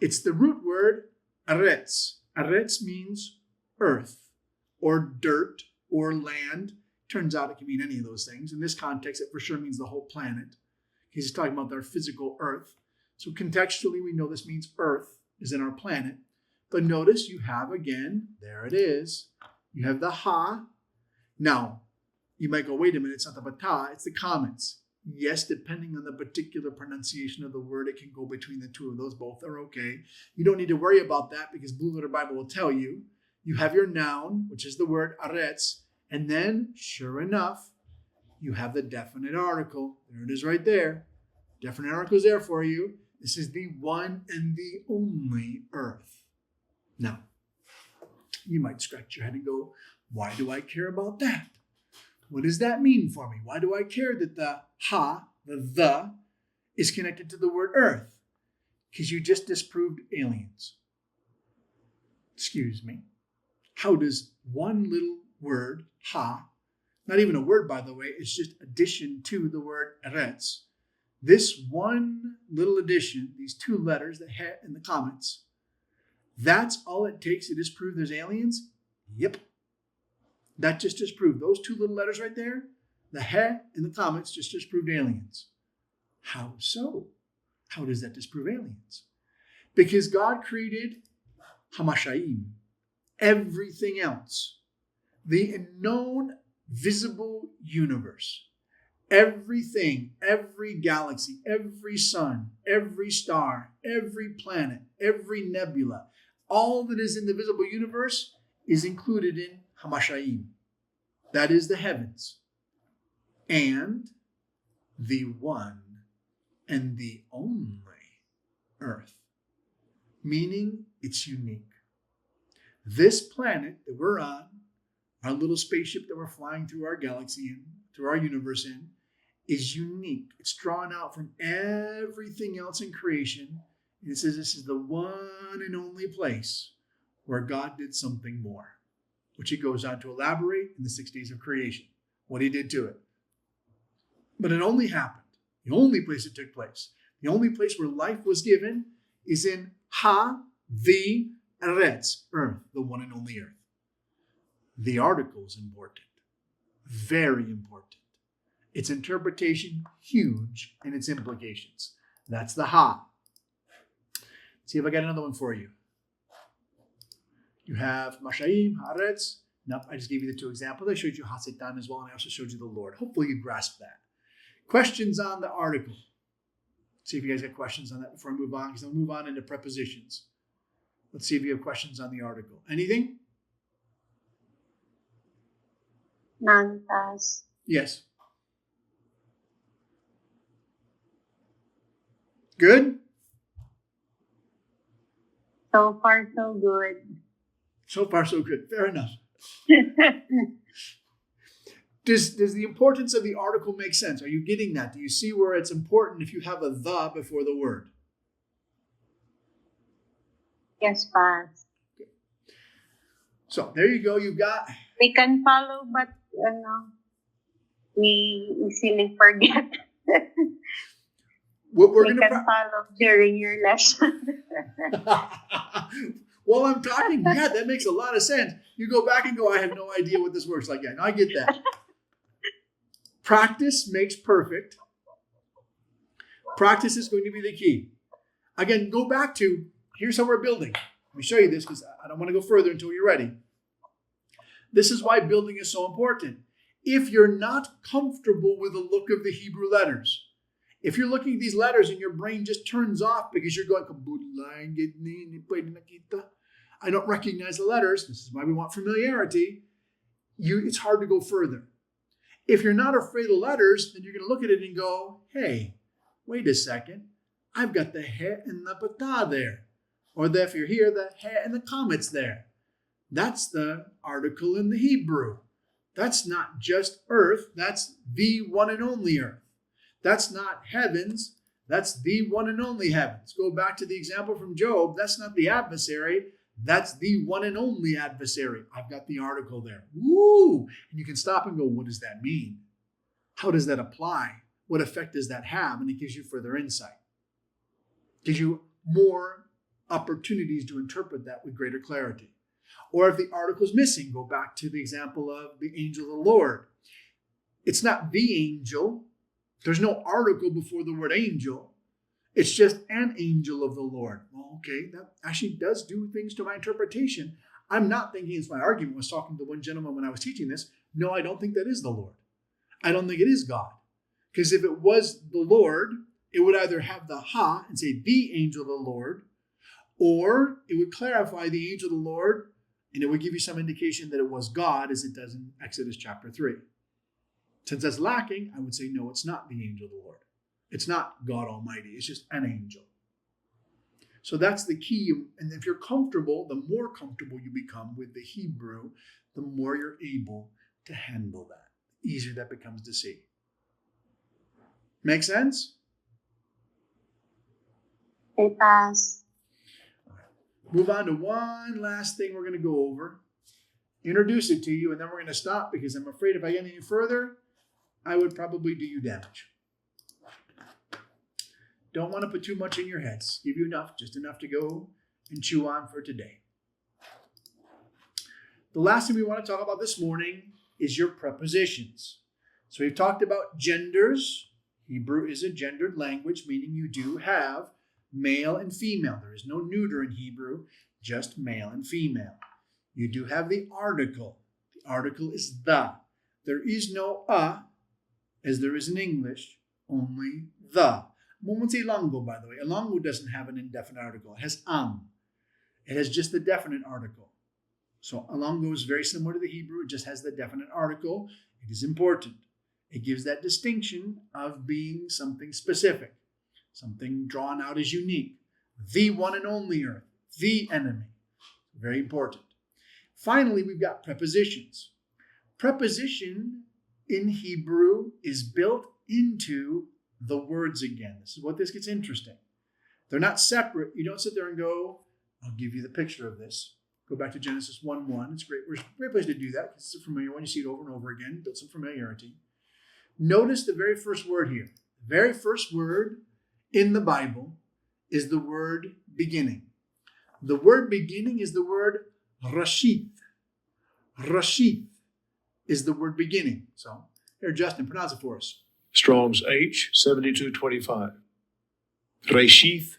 it's the root word aretz. Aretz means earth or dirt or land. Turns out it can mean any of those things. In this context, it for sure means the whole planet. He's talking about our physical earth. So contextually, we know this means earth is in our planet. But notice you have, again, there it is. You have the ha. Now, you might go, wait a minute, it's not the patah, it's the comments. Yes, depending on the particular pronunciation of the word, it can go between the two of those. Both are okay. You don't need to worry about that because Blue Letter Bible will tell you. You have your noun, which is the word aretz. And then, sure enough, you have the definite article. There it is right there. Definite article is there for you. This is the one and the only earth. Now, you might scratch your head and go, why do I care about that? What does that mean for me? Why do I care that the ha, the, is connected to the word earth? Because you just disproved aliens. Excuse me. How does one little word, ha, not even a word, by the way, it's just addition to the word eretz. This one little addition, these 2 letters, the he and the comments, that's all it takes to disprove there's aliens? Yep. That just disproved. Those 2 little letters right there, the he and the comments, just disproved aliens. How so? How does that disprove aliens? Because God created hamashaim, everything else. The known visible universe. Everything, every galaxy, every sun, every star, every planet, every nebula, all that is in the visible universe is included in Hamashaim. That is the heavens. And the one and the only earth. Meaning it's unique. This planet that we're on, our little spaceship that we're flying through our galaxy in, through our universe in, is unique. It's drawn out from everything else in creation. And it says this is the one and only place where God did something more, which he goes on to elaborate in the 6 days of creation, what he did to it. But it only happened. The only place it took place, the only place where life was given is in the Eretz, earth, the one and only earth. The article is important, very important. Its interpretation, huge, and its implications. That's the ha. See if I got another one for you. You have Mashaim, Haaretz. Nope, I just gave you the 2 examples. I showed you Hasetan as well, and I also showed you the Lord. Hopefully you grasp that. Questions on the article. See if you guys got questions on that before I move on, because I'll move on into prepositions. Let's see if you have questions on the article. Anything? Nantas. Yes. Good? So far, so good. So far, so good. Fair enough. Does the importance of the article make sense? Are you getting that? Do you see where it's important if you have a the before the word? Yes, Pas. So there you go. You've got. We can follow, but we easily forget. What we're We going to can follow during your lesson. While I'm talking, yeah, that makes a lot of sense. You go back and go, I have no idea what this works like. Yeah, I get that. Practice makes perfect. Practice is going to be the key. Again, go back to, here's how we're building. Let me show you this because I don't want to go further until you're ready. This is why building is so important. If you're not comfortable with the look of the Hebrew letters, if you're looking at these letters and your brain just turns off because you're going, I don't recognize the letters. This is why we want familiarity. It's hard to go further. If you're not afraid of the letters, then you're going to look at it and go, hey, wait a second. I've got the he and the bata there. Or if you're here, the he and the comet's there. That's the article in the Hebrew. That's not just earth. That's the one and only earth. That's not heavens. That's the one and only heavens. Go back to the example from Job. That's not the adversary. That's the one and only adversary. I've got the article there. Woo! And you can stop and go, what does that mean? How does that apply? What effect does that have? And it gives you further insight. Gives you more opportunities to interpret that with greater clarity. Or if the article is missing, go back to the example of the angel of the Lord. It's not the angel. There's no article before the word angel. It's just an angel of the Lord. Well, okay, that actually does do things to my interpretation. I'm not thinking it's my argument. I was talking to one gentleman when I was teaching this. No, I don't think that is the Lord. I don't think it is God. Because if it was the Lord, it would either have the ha and say the angel of the Lord, or it would clarify the angel of the Lord, and it would give you some indication that it was God, as it does in Exodus chapter 3. Since that's lacking, I would say, no, it's not the angel of the Lord. It's not God Almighty. It's just an angel. So that's the key. And if you're comfortable, the more comfortable you become with the Hebrew, the more you're able to handle that. The easier that becomes to see. Make sense? It does. Move on to one last thing we're going to go over. Introduce it to you, and then we're going to stop because I'm afraid if I get any further, I would probably do you damage. Don't want to put too much in your heads. Give you enough, just enough to go and chew on for today. The last thing we want to talk about this morning is your prepositions. So we've talked about genders. Hebrew is a gendered language, meaning you do have male and female. There is no neuter in Hebrew, just male and female. You do have the article. The article is the. There is no as there is in English, only the. I won't say lango, by the way. A lango doesn't have an indefinite article. It has It has just the definite article. So a lango is very similar to the Hebrew. It just has the definite article. It is important. It gives that distinction of being something specific, something drawn out as unique. The one and only earth, the enemy. Very important. Finally, we've got prepositions. Preposition in Hebrew is built into the words again. This is what this gets interesting. They're not separate. You don't sit there and go, I'll give you the picture of this. Go back to Genesis 1:1. It's a great place to do that because it's a familiar one. You see it over and over again. Build some familiarity. Notice the very first word here. The very first word in the Bible is the word beginning. The word beginning is the word rashith. Rashith is the word beginning. So here, Justin, pronounce it for us. Strong's H, 7225. Reshith.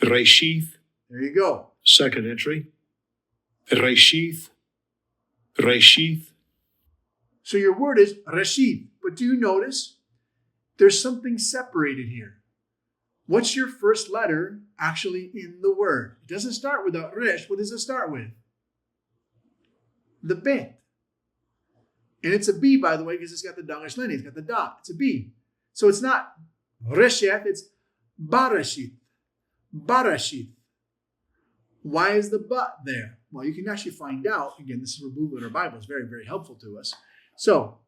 Reshith. There you go. Second entry. Reshith. Reshith. So your word is rashith. But do you notice there's something separated here? What's your first letter actually in the word? It doesn't start with a resh. What does it start with? The bet. And it's a B, by the way, because it's got the dangesh leni. It's got the dot. It's a B. So it's not resheth, it's Barashith. Barashith. Why is the but there? Well, you can actually find out. Again, this is removed in our Bible. It's very, very helpful to us. So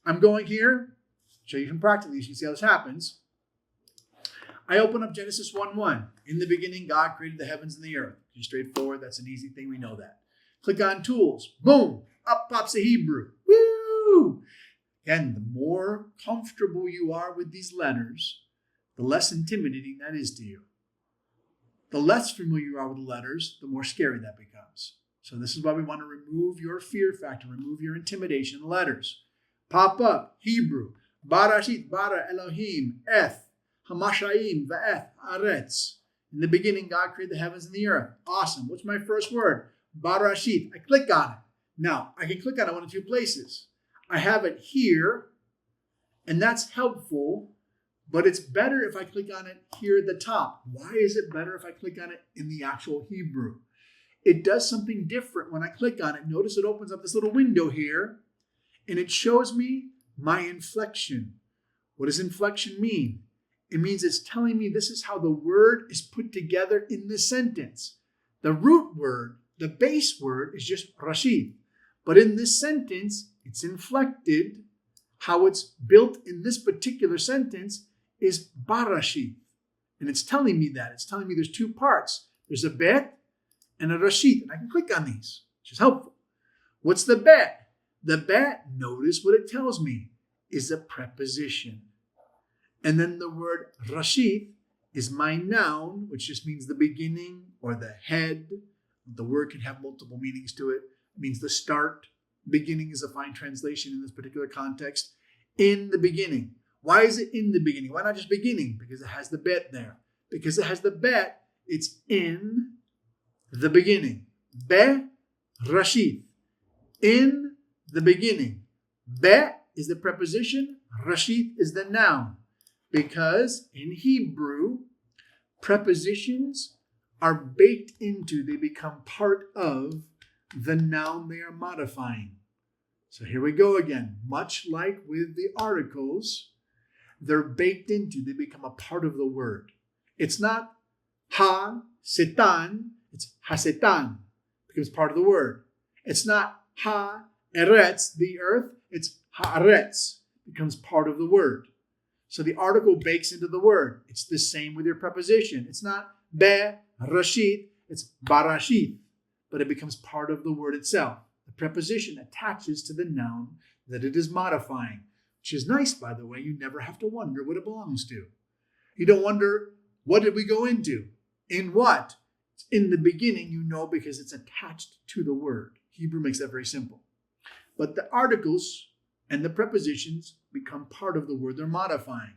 I'm going here, show you from practically, so you can see how this happens. I open up Genesis 1:1. In the beginning, God created the heavens and the earth. Just straightforward. That's an easy thing. We know that. Click on Tools. Boom. Up pops a Hebrew. Woo! Again, the more comfortable you are with these letters, the less intimidating that is to you. The less familiar you are with the letters, the more scary that becomes. So this is why we want to remove your fear factor, remove your intimidation in the letters. Pop up, Hebrew. Barashit, bara Elohim, eth, hamashayim, va'eth, aretz. In the beginning, God created the heavens and the earth. Awesome. What's my first word? Barashit. I click on it. Now, I can click on it one of two places. I have it here, and that's helpful, but it's better if I click on it here at the top. Why is it better if I click on it in the actual Hebrew? It does something different when I click on it. Notice it opens up this little window here, and it shows me my inflection. What does inflection mean? It means it's telling me this is how the word is put together in this sentence. The root word, the base word, is just Rashid. But in this sentence, it's inflected. How it's built in this particular sentence is Barashid. And it's telling me that. It's telling me there's two parts. There's a bet and a Rashid. And I can click on these, which is helpful. What's the bet? The bet, notice what it tells me, is a preposition. And then the word Rashid is my noun, which just means the beginning or the head. The word can have multiple meanings to it. It means the start. Beginning is a fine translation in this particular context. In the beginning. Why is it in the beginning? Why not just beginning? Because it has the bet there. Because it has the bet, it's in the beginning. Be Rashid. In the beginning. Be is the preposition. Rashid is the noun. Because in Hebrew, prepositions are baked into, they become part of the noun they are modifying. So here we go again. Much like with the articles, they're baked into, they become a part of the word. It's not ha-setan, it's ha-setan, becomes part of the word. It's not ha-eretz, the earth, it's ha-eretz, becomes part of the word. So the article bakes into the word. It's the same with your preposition. It's not be-rashid, it's barashid, but it becomes part of the word itself. The preposition attaches to the noun that it is modifying, which is nice, by the way. You never have to wonder what it belongs to. You don't wonder, what did we go into? In what? It's in the beginning, you know, because it's attached to the word. Hebrew makes that very simple. But the articles and the prepositions become part of the word they're modifying.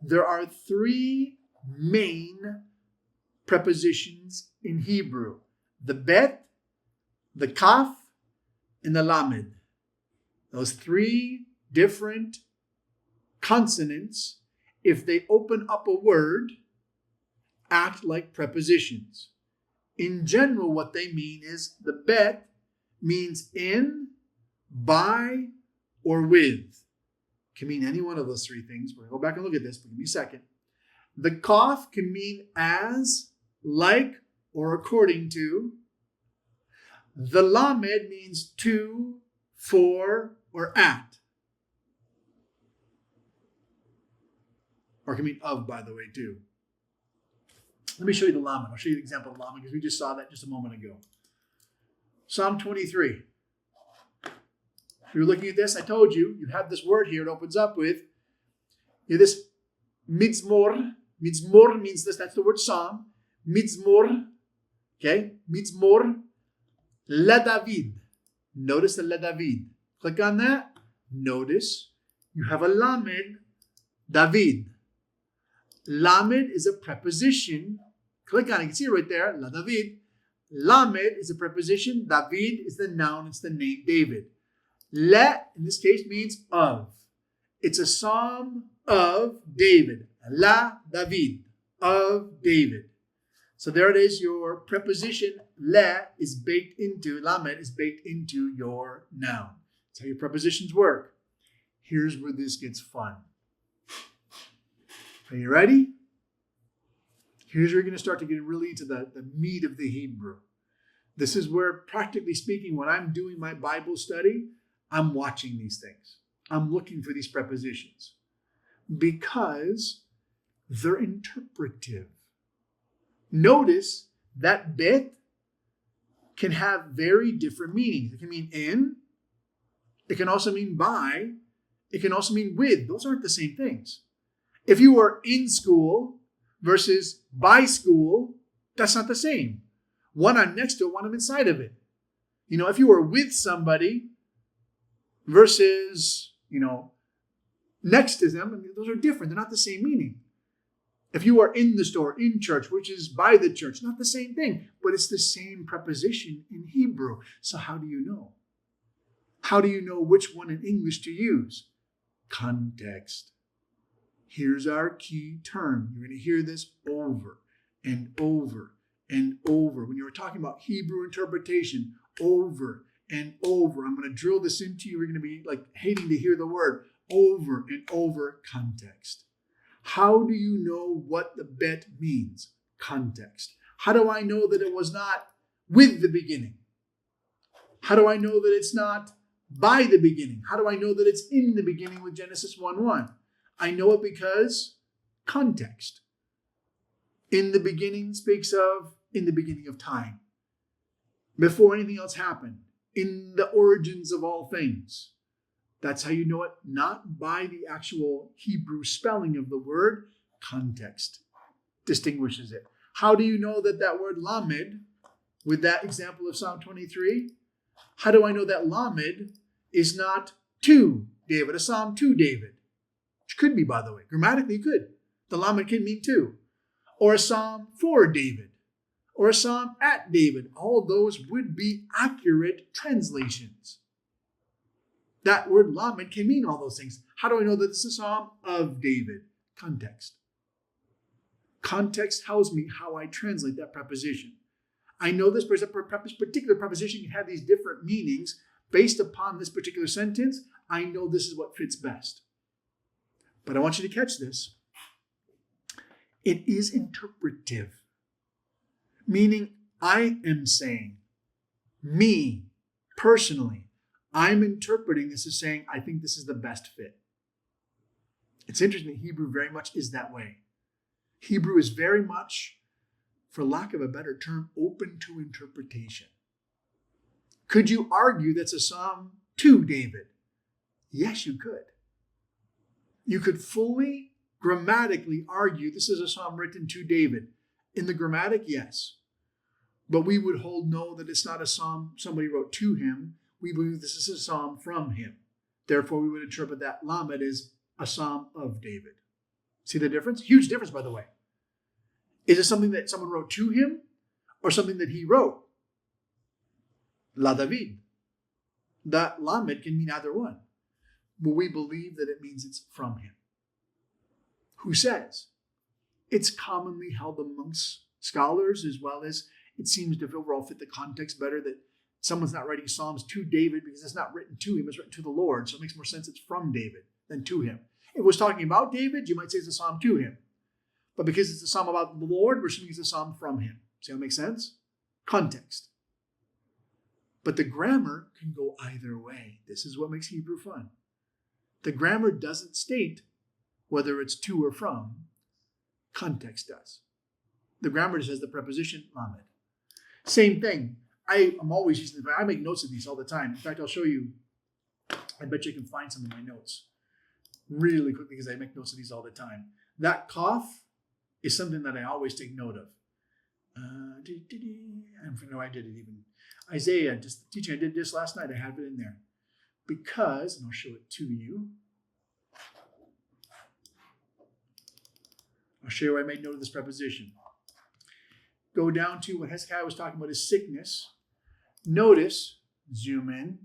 There are three main prepositions in Hebrew. The bet, the kaf, and the lamed. Those three different consonants, if they open up a word, act like prepositions. In general, what they mean is the bet means in, by, or with. Can mean any one of those three things. We're going to go back and look at this, but give me a second. The kaf can mean as, like, or according to. The lamed means to, for, or at. Or it can mean of, by the way, too. Let me show you the lamed. I'll show you the example of lamed because we just saw that just a moment ago. Psalm 23. If you're looking at this, I told you, you have this word here. It opens up with this mitzmor. Mitzmor means this. That's the word psalm. Mitzmor. Okay. Mitzmor. Le David. Notice the Le David. Click on that. Notice you have a lamed, David. Lamed is a preposition. Click on it. You can see it right there. La David. Lamed is a preposition. David is the noun. It's the name David. Le, in this case, means of. It's a psalm of David. La David. Of David. So there it is. Your preposition le is baked into, lamed is baked into your noun. That's how your prepositions work. Here's where this gets fun. Are you ready? Here's where you're going to start to get really into the meat of the Hebrew. This is where, practically speaking, when I'm doing my Bible study, I'm watching these things. I'm looking for these prepositions because they're interpretive. Notice that bet can have very different meanings. It can mean in. It can also mean by. It can also mean with. Those aren't the same things. If you are in school versus by school, that's not the same. One I'm next to it, one I'm inside of it. If you are with somebody versus, next to them, those are different. They're not the same meaning. If you are in the store, in church, which is by the church, not the same thing, but it's the same preposition in Hebrew. So how do you know? How do you know which one in English to use? Context. Here's our key term. You're going to hear this over and over and over. When you were talking about Hebrew interpretation, over and over. I'm going to drill this into you. You're going to be like hating to hear the word over and over. Context. How do you know what the bet means? Context. How do I know that it was not with the beginning? How do I know that it's not by the beginning? How do I know that it's in the beginning with Genesis 1:1? I know it because context. In the beginning speaks of in the beginning of time. Before anything else happened. In the origins of all things. That's how you know it, not by the actual Hebrew spelling of the word. Context distinguishes it. How do you know that word lamed, with that example of Psalm 23, how do I know that lamed is not to David, a psalm to David? Which could be, by the way. Grammatically, it could. The lamed can mean to. Or a psalm for David. Or a psalm at David. All of those would be accurate translations. That word lamed can mean all those things. How do I know that it's a psalm of David? Context. Context tells me how I translate that preposition. I know this particular preposition can have these different meanings based upon this particular sentence. I know this is what fits best. But I want you to catch this. It is interpretive. Meaning I am saying, me, personally, I'm interpreting this as saying, I think this is the best fit. It's interesting that Hebrew very much is that way. Hebrew is very much, for lack of a better term, open to interpretation. Could you argue that's a psalm to David? Yes, you could. You could fully, grammatically argue this is a psalm written to David. In the grammatic, yes. But we would hold no, that it's not a psalm somebody wrote to him. We believe this is a psalm from him. Therefore, we would interpret that lamed as a psalm of David. See the difference? Huge difference, by the way. Is it something that someone wrote to him or something that he wrote? La David. That lamed can mean either one. But we believe that it means it's from him. Who says? It's commonly held amongst scholars, as well as it seems to overall fit the context better, that someone's not writing Psalms to David because it's not written to him, it's written to the Lord. So it makes more sense it's from David than to him. If it was talking about David, you might say it's a psalm to him. But because it's a psalm about the Lord, we're assuming it's a psalm from him. See how it makes sense? Context. But the grammar can go either way. This is what makes Hebrew fun. The grammar doesn't state whether it's to or from. Context does. The grammar just has the preposition lamed. Same thing. I'm always using the, I make notes of these all the time. In fact, I'll show you. I bet you can find some in my notes really quickly because I make notes of these all the time. That cough is something that I always take note of. I don't know I did it even. Isaiah, just the teaching I did this last night, I have it in there. Because, and I'll show it to you. I'll show you where I made note of this preposition. Go down to what Hezekiah was talking about, his sickness. Notice, zoom in.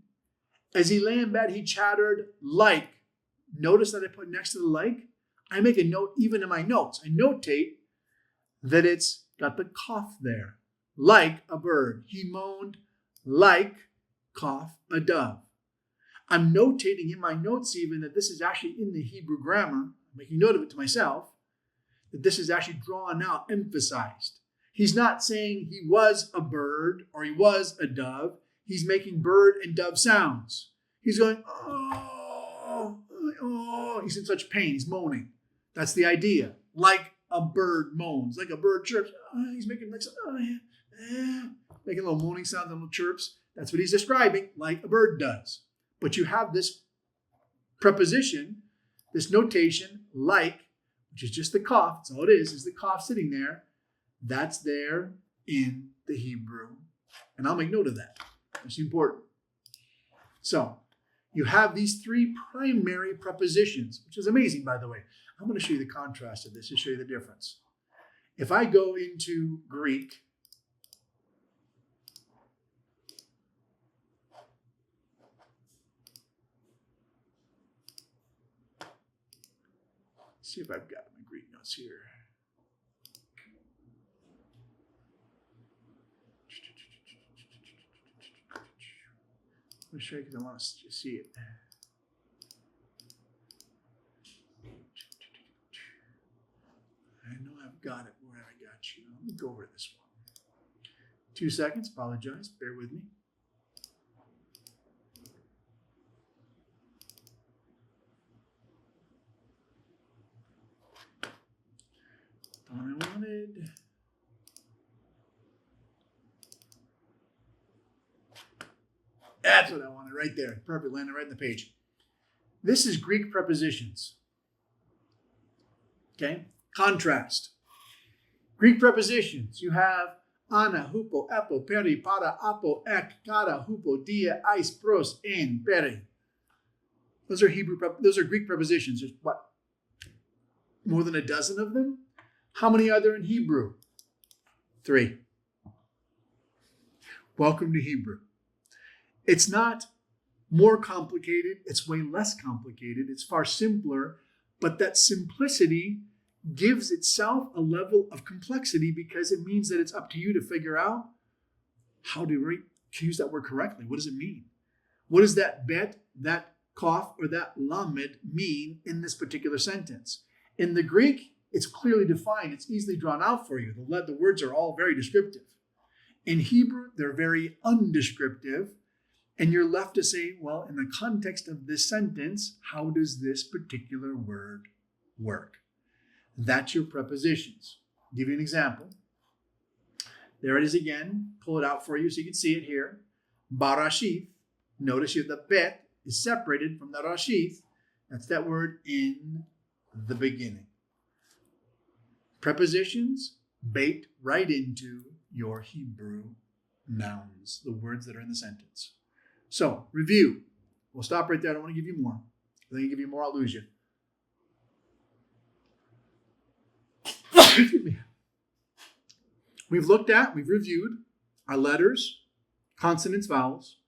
As he lay in bed, he chattered like. Notice that I put next to the like. I make a note even in my notes. I notate that it's got the cough there. Like a bird. He moaned like, cough, a dove. I'm notating in my notes even that this is actually in the Hebrew grammar. I'm making note of it to myself. that this is actually drawn out, emphasized. He's not saying he was a bird or he was a dove. He's making bird and dove sounds. He's going, oh, oh. He's in such pain. He's moaning. That's the idea. Like a bird moans, like a bird chirps. He's making like, making little moaning sounds and little chirps. That's what he's describing, like a bird does. But you have this preposition, this notation, like, which is just the cough. That's all it is the cough sitting there. That's there in the Hebrew. And I'll make note of that. That's important. So you have these three primary prepositions, which is amazing, by the way. I'm going to show you the contrast of this to show you the difference. If I go into Greek, see if I've got my Greek notes here. Let me show you because I want to see it. I know I've got it where I got you. Let me go over this one. 2 seconds. Apologize. Bear with me. Thought I wanted. That's what I wanted right there. Perfect. Landed right on the page. This is Greek prepositions. Okay? Contrast. Greek prepositions. You have ana, hupo, epo, peri, para, apo, ek, kara, hupo, dia, ais, pros, en, peri. Those are Greek prepositions. There's what? More than a dozen of them? How many are there in Hebrew? 3. Welcome to Hebrew. It's not more complicated. It's way less complicated. It's far simpler. But that simplicity gives itself a level of complexity because it means that it's up to you to figure out how to use that word correctly. What does it mean? What does that bet, that kaf, or that lamed mean in this particular sentence? In the Greek, it's clearly defined. It's easily drawn out for you. The words are all very descriptive. In Hebrew, they're very undescriptive. And you're left to say, well, in the context of this sentence, how does this particular word work? That's your prepositions. I'll give you an example. There it is again. Pull it out for you so you can see it here. Barashith. Notice here the bet is separated from the rashith. That's that word in the beginning. Prepositions bait right into your Hebrew nouns, the words that are in the sentence. So, review. We'll stop right there. I don't want to give you more. If I give you more, I'll lose you. Excuse me. We've reviewed our letters, consonants, vowels.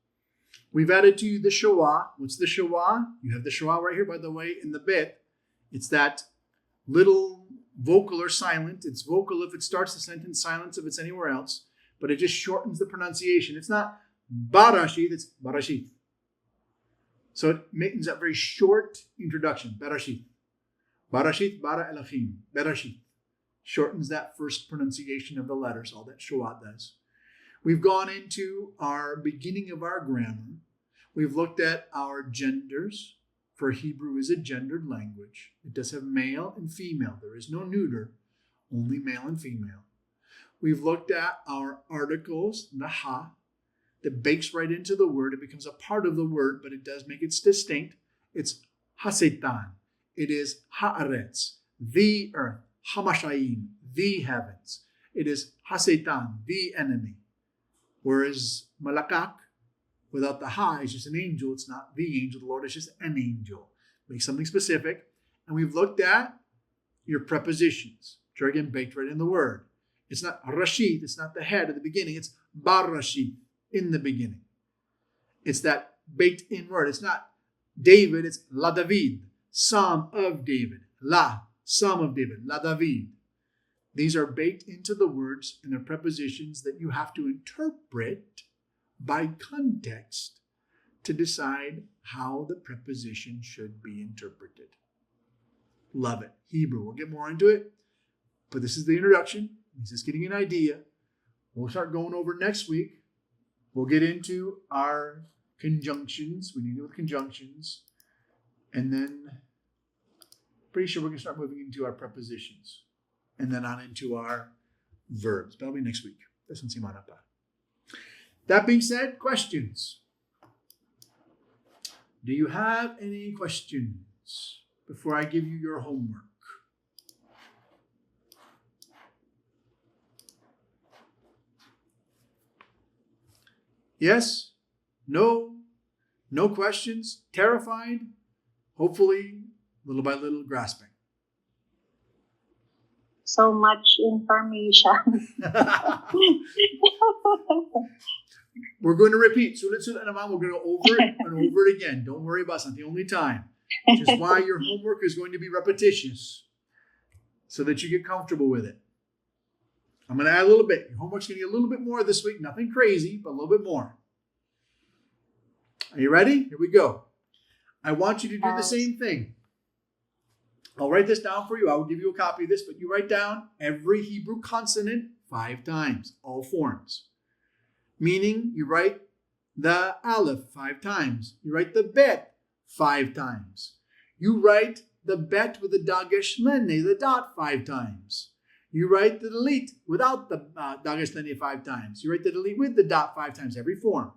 We've added to the shawah. What's the shawah? You have the shawah right here, by the way, in the bit. It's that little vocal or silent. It's vocal if it starts the sentence, silence if it's anywhere else. But it just shortens the pronunciation. It's not Barashith, it's Barashith. So it makes that very short introduction. Barashith. Barashith, bara elachim. Barashith. Shortens that first pronunciation of the letters, all that shawat does. We've gone into our beginning of our grammar. We've looked at our genders. For Hebrew is a gendered language. It does have male and female. There is no neuter, only male and female. We've looked at our articles, naha, that bakes right into the word. It becomes a part of the word, but it does make it distinct. It's hasetan. It is haaretz, the earth. Hamashayim, the heavens. It is hasetan, the enemy. Whereas malakak, without the ha, is just an angel. It's not the angel. The Lord is just an angel. Make something specific. And we've looked at your prepositions, which are again baked right in the word. It's not rashid. It's not the head at the beginning. It's bar rashid, in the beginning. It's that baked in word. It's not David. It's la David, Psalm of David. La, Psalm of David. La David. These are baked into the words and their prepositions that you have to interpret by context to decide how the preposition should be interpreted. Love it. Hebrew. We'll get more into it. But this is the introduction. He's just getting an idea. We'll start going over next week. We'll get into our conjunctions. We need to do with conjunctions. And then pretty sure we're going to start moving into our prepositions. And then on into our verbs. That'll be next week. Doesn't seem bad. That being said, questions. Do you have any questions before I give you your homework? Yes? No? No questions? Terrified? Hopefully, little by little, grasping. So much information. We're going to repeat. Sulit naman, we're going to go over it and over it again. Don't worry about it. It's not the only time. Which is why your homework is going to be repetitious so that you get comfortable with it. I'm going to add a little bit. Your homework's going to get a little bit more this week. Nothing crazy, but a little bit more. Are you ready? Here we go. I want you to do the same thing. I'll write this down for you. I will give you a copy of this, but you write down every Hebrew consonant 5 times, all forms. Meaning you write the aleph 5 times. You write the bet 5 times. You write the bet with the dagesh lene, the dot 5 times. You write the delete without the dagesh lene 5 times. You write the delete with the dot 5 times, every form.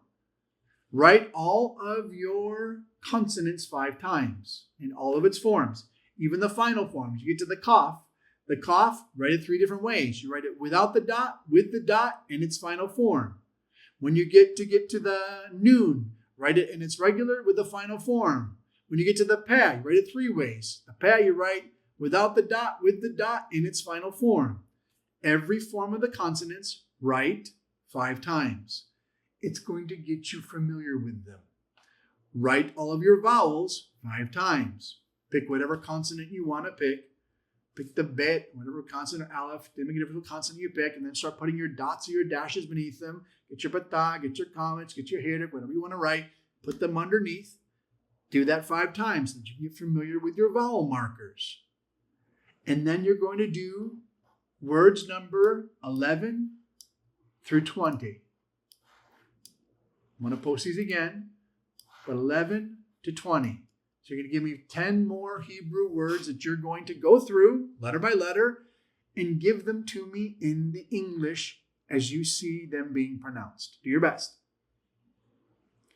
Write all of your consonants 5 times in all of its forms, even the final forms. You get to the kaf, write it 3 different ways. You write it without the dot, with the dot, in its final form. When you get to the noon, write it in its regular with the final form. When you get to the peh, you write it 3 ways. The peh you write without the dot, with the dot, in its final form. Every form of the consonants, write 5 times. It's going to get you familiar with them. Write all of your vowels 5 times. Pick whatever consonant you want to pick. Pick the bet, whatever consonant or aleph, then make a different consonant you pick, and then start putting your dots or your dashes beneath them. Get your patah, get your comments, get your hirik, whatever you want to write. Put them underneath. Do that 5 times so that you can get familiar with your vowel markers. And then you're going to do words number 11 through 20. I'm going to post these again, but 11 to 20. So you're going to give me 10 more Hebrew words that you're going to go through, letter by letter, and give them to me in the English as you see them being pronounced. Do your best.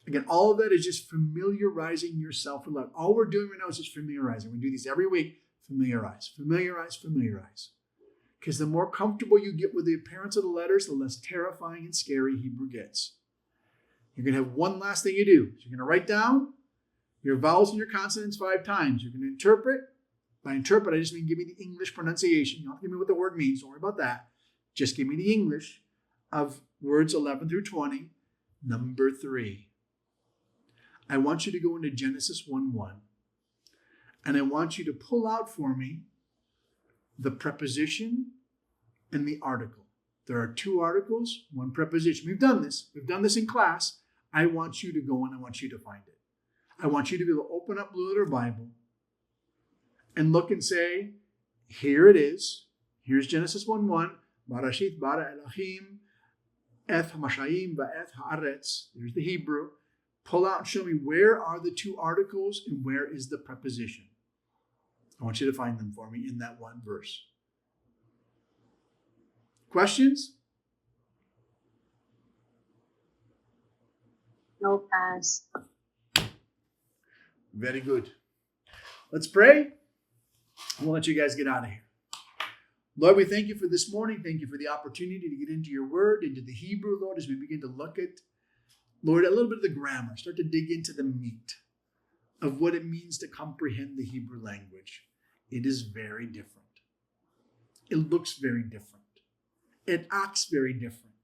Again, all of that is just familiarizing yourself with letters. All we're doing right now is just familiarizing. We do these every week. Familiarize, familiarize, familiarize. Because the more comfortable you get with the appearance of the letters, the less terrifying and scary Hebrew gets. You're going to have one last thing you do. So you're going to write down your vowels and your consonants 5 times. You're going to interpret. By interpret, I just mean give me the English pronunciation. You don't have to give me what the word means. Don't worry about that. Just give me the English of words 11 through 20. Number 3. I want you to go into Genesis 1:1. And I want you to pull out for me the preposition and the article. There are 2 articles, 1 preposition. We've done this. We've done this in class. I want you to go and I want you to find it. I want you to be able to open up Blue Letter Bible and look and say, here it is. Here's Genesis 1:1. Barashit bara Elohim eth hamashayim va'eth haaretz. There's the Hebrew. Pull out and show me where are the 2 articles and where is the preposition. I want you to find them for me in that 1 verse. Questions? No pass. Very good. Let's pray. We'll let you guys get out of here. Lord, we thank you for this morning. Thank you for the opportunity to get into your word, into the Hebrew, Lord, as we begin to look at, Lord, a little bit of the grammar. Start to dig into the meat of what it means to comprehend the Hebrew language. It is very different. It looks very different. It acts very different.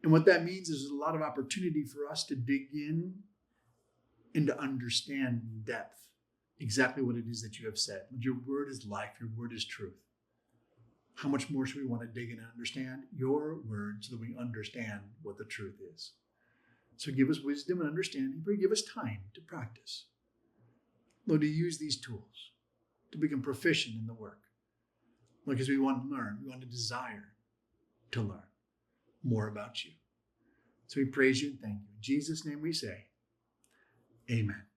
And what that means is there's a lot of opportunity for us to dig in and to understand in depth exactly what it is that you have said. Your word is life. Your word is truth. How much more should we want to dig in and understand your word so that we understand what the truth is? So give us wisdom and understanding, but give us time to practice. Lord, to use these tools to become proficient in the work. Because we want to learn. We want to desire to learn more about you. So we praise you and thank you. In Jesus' name we say, amen.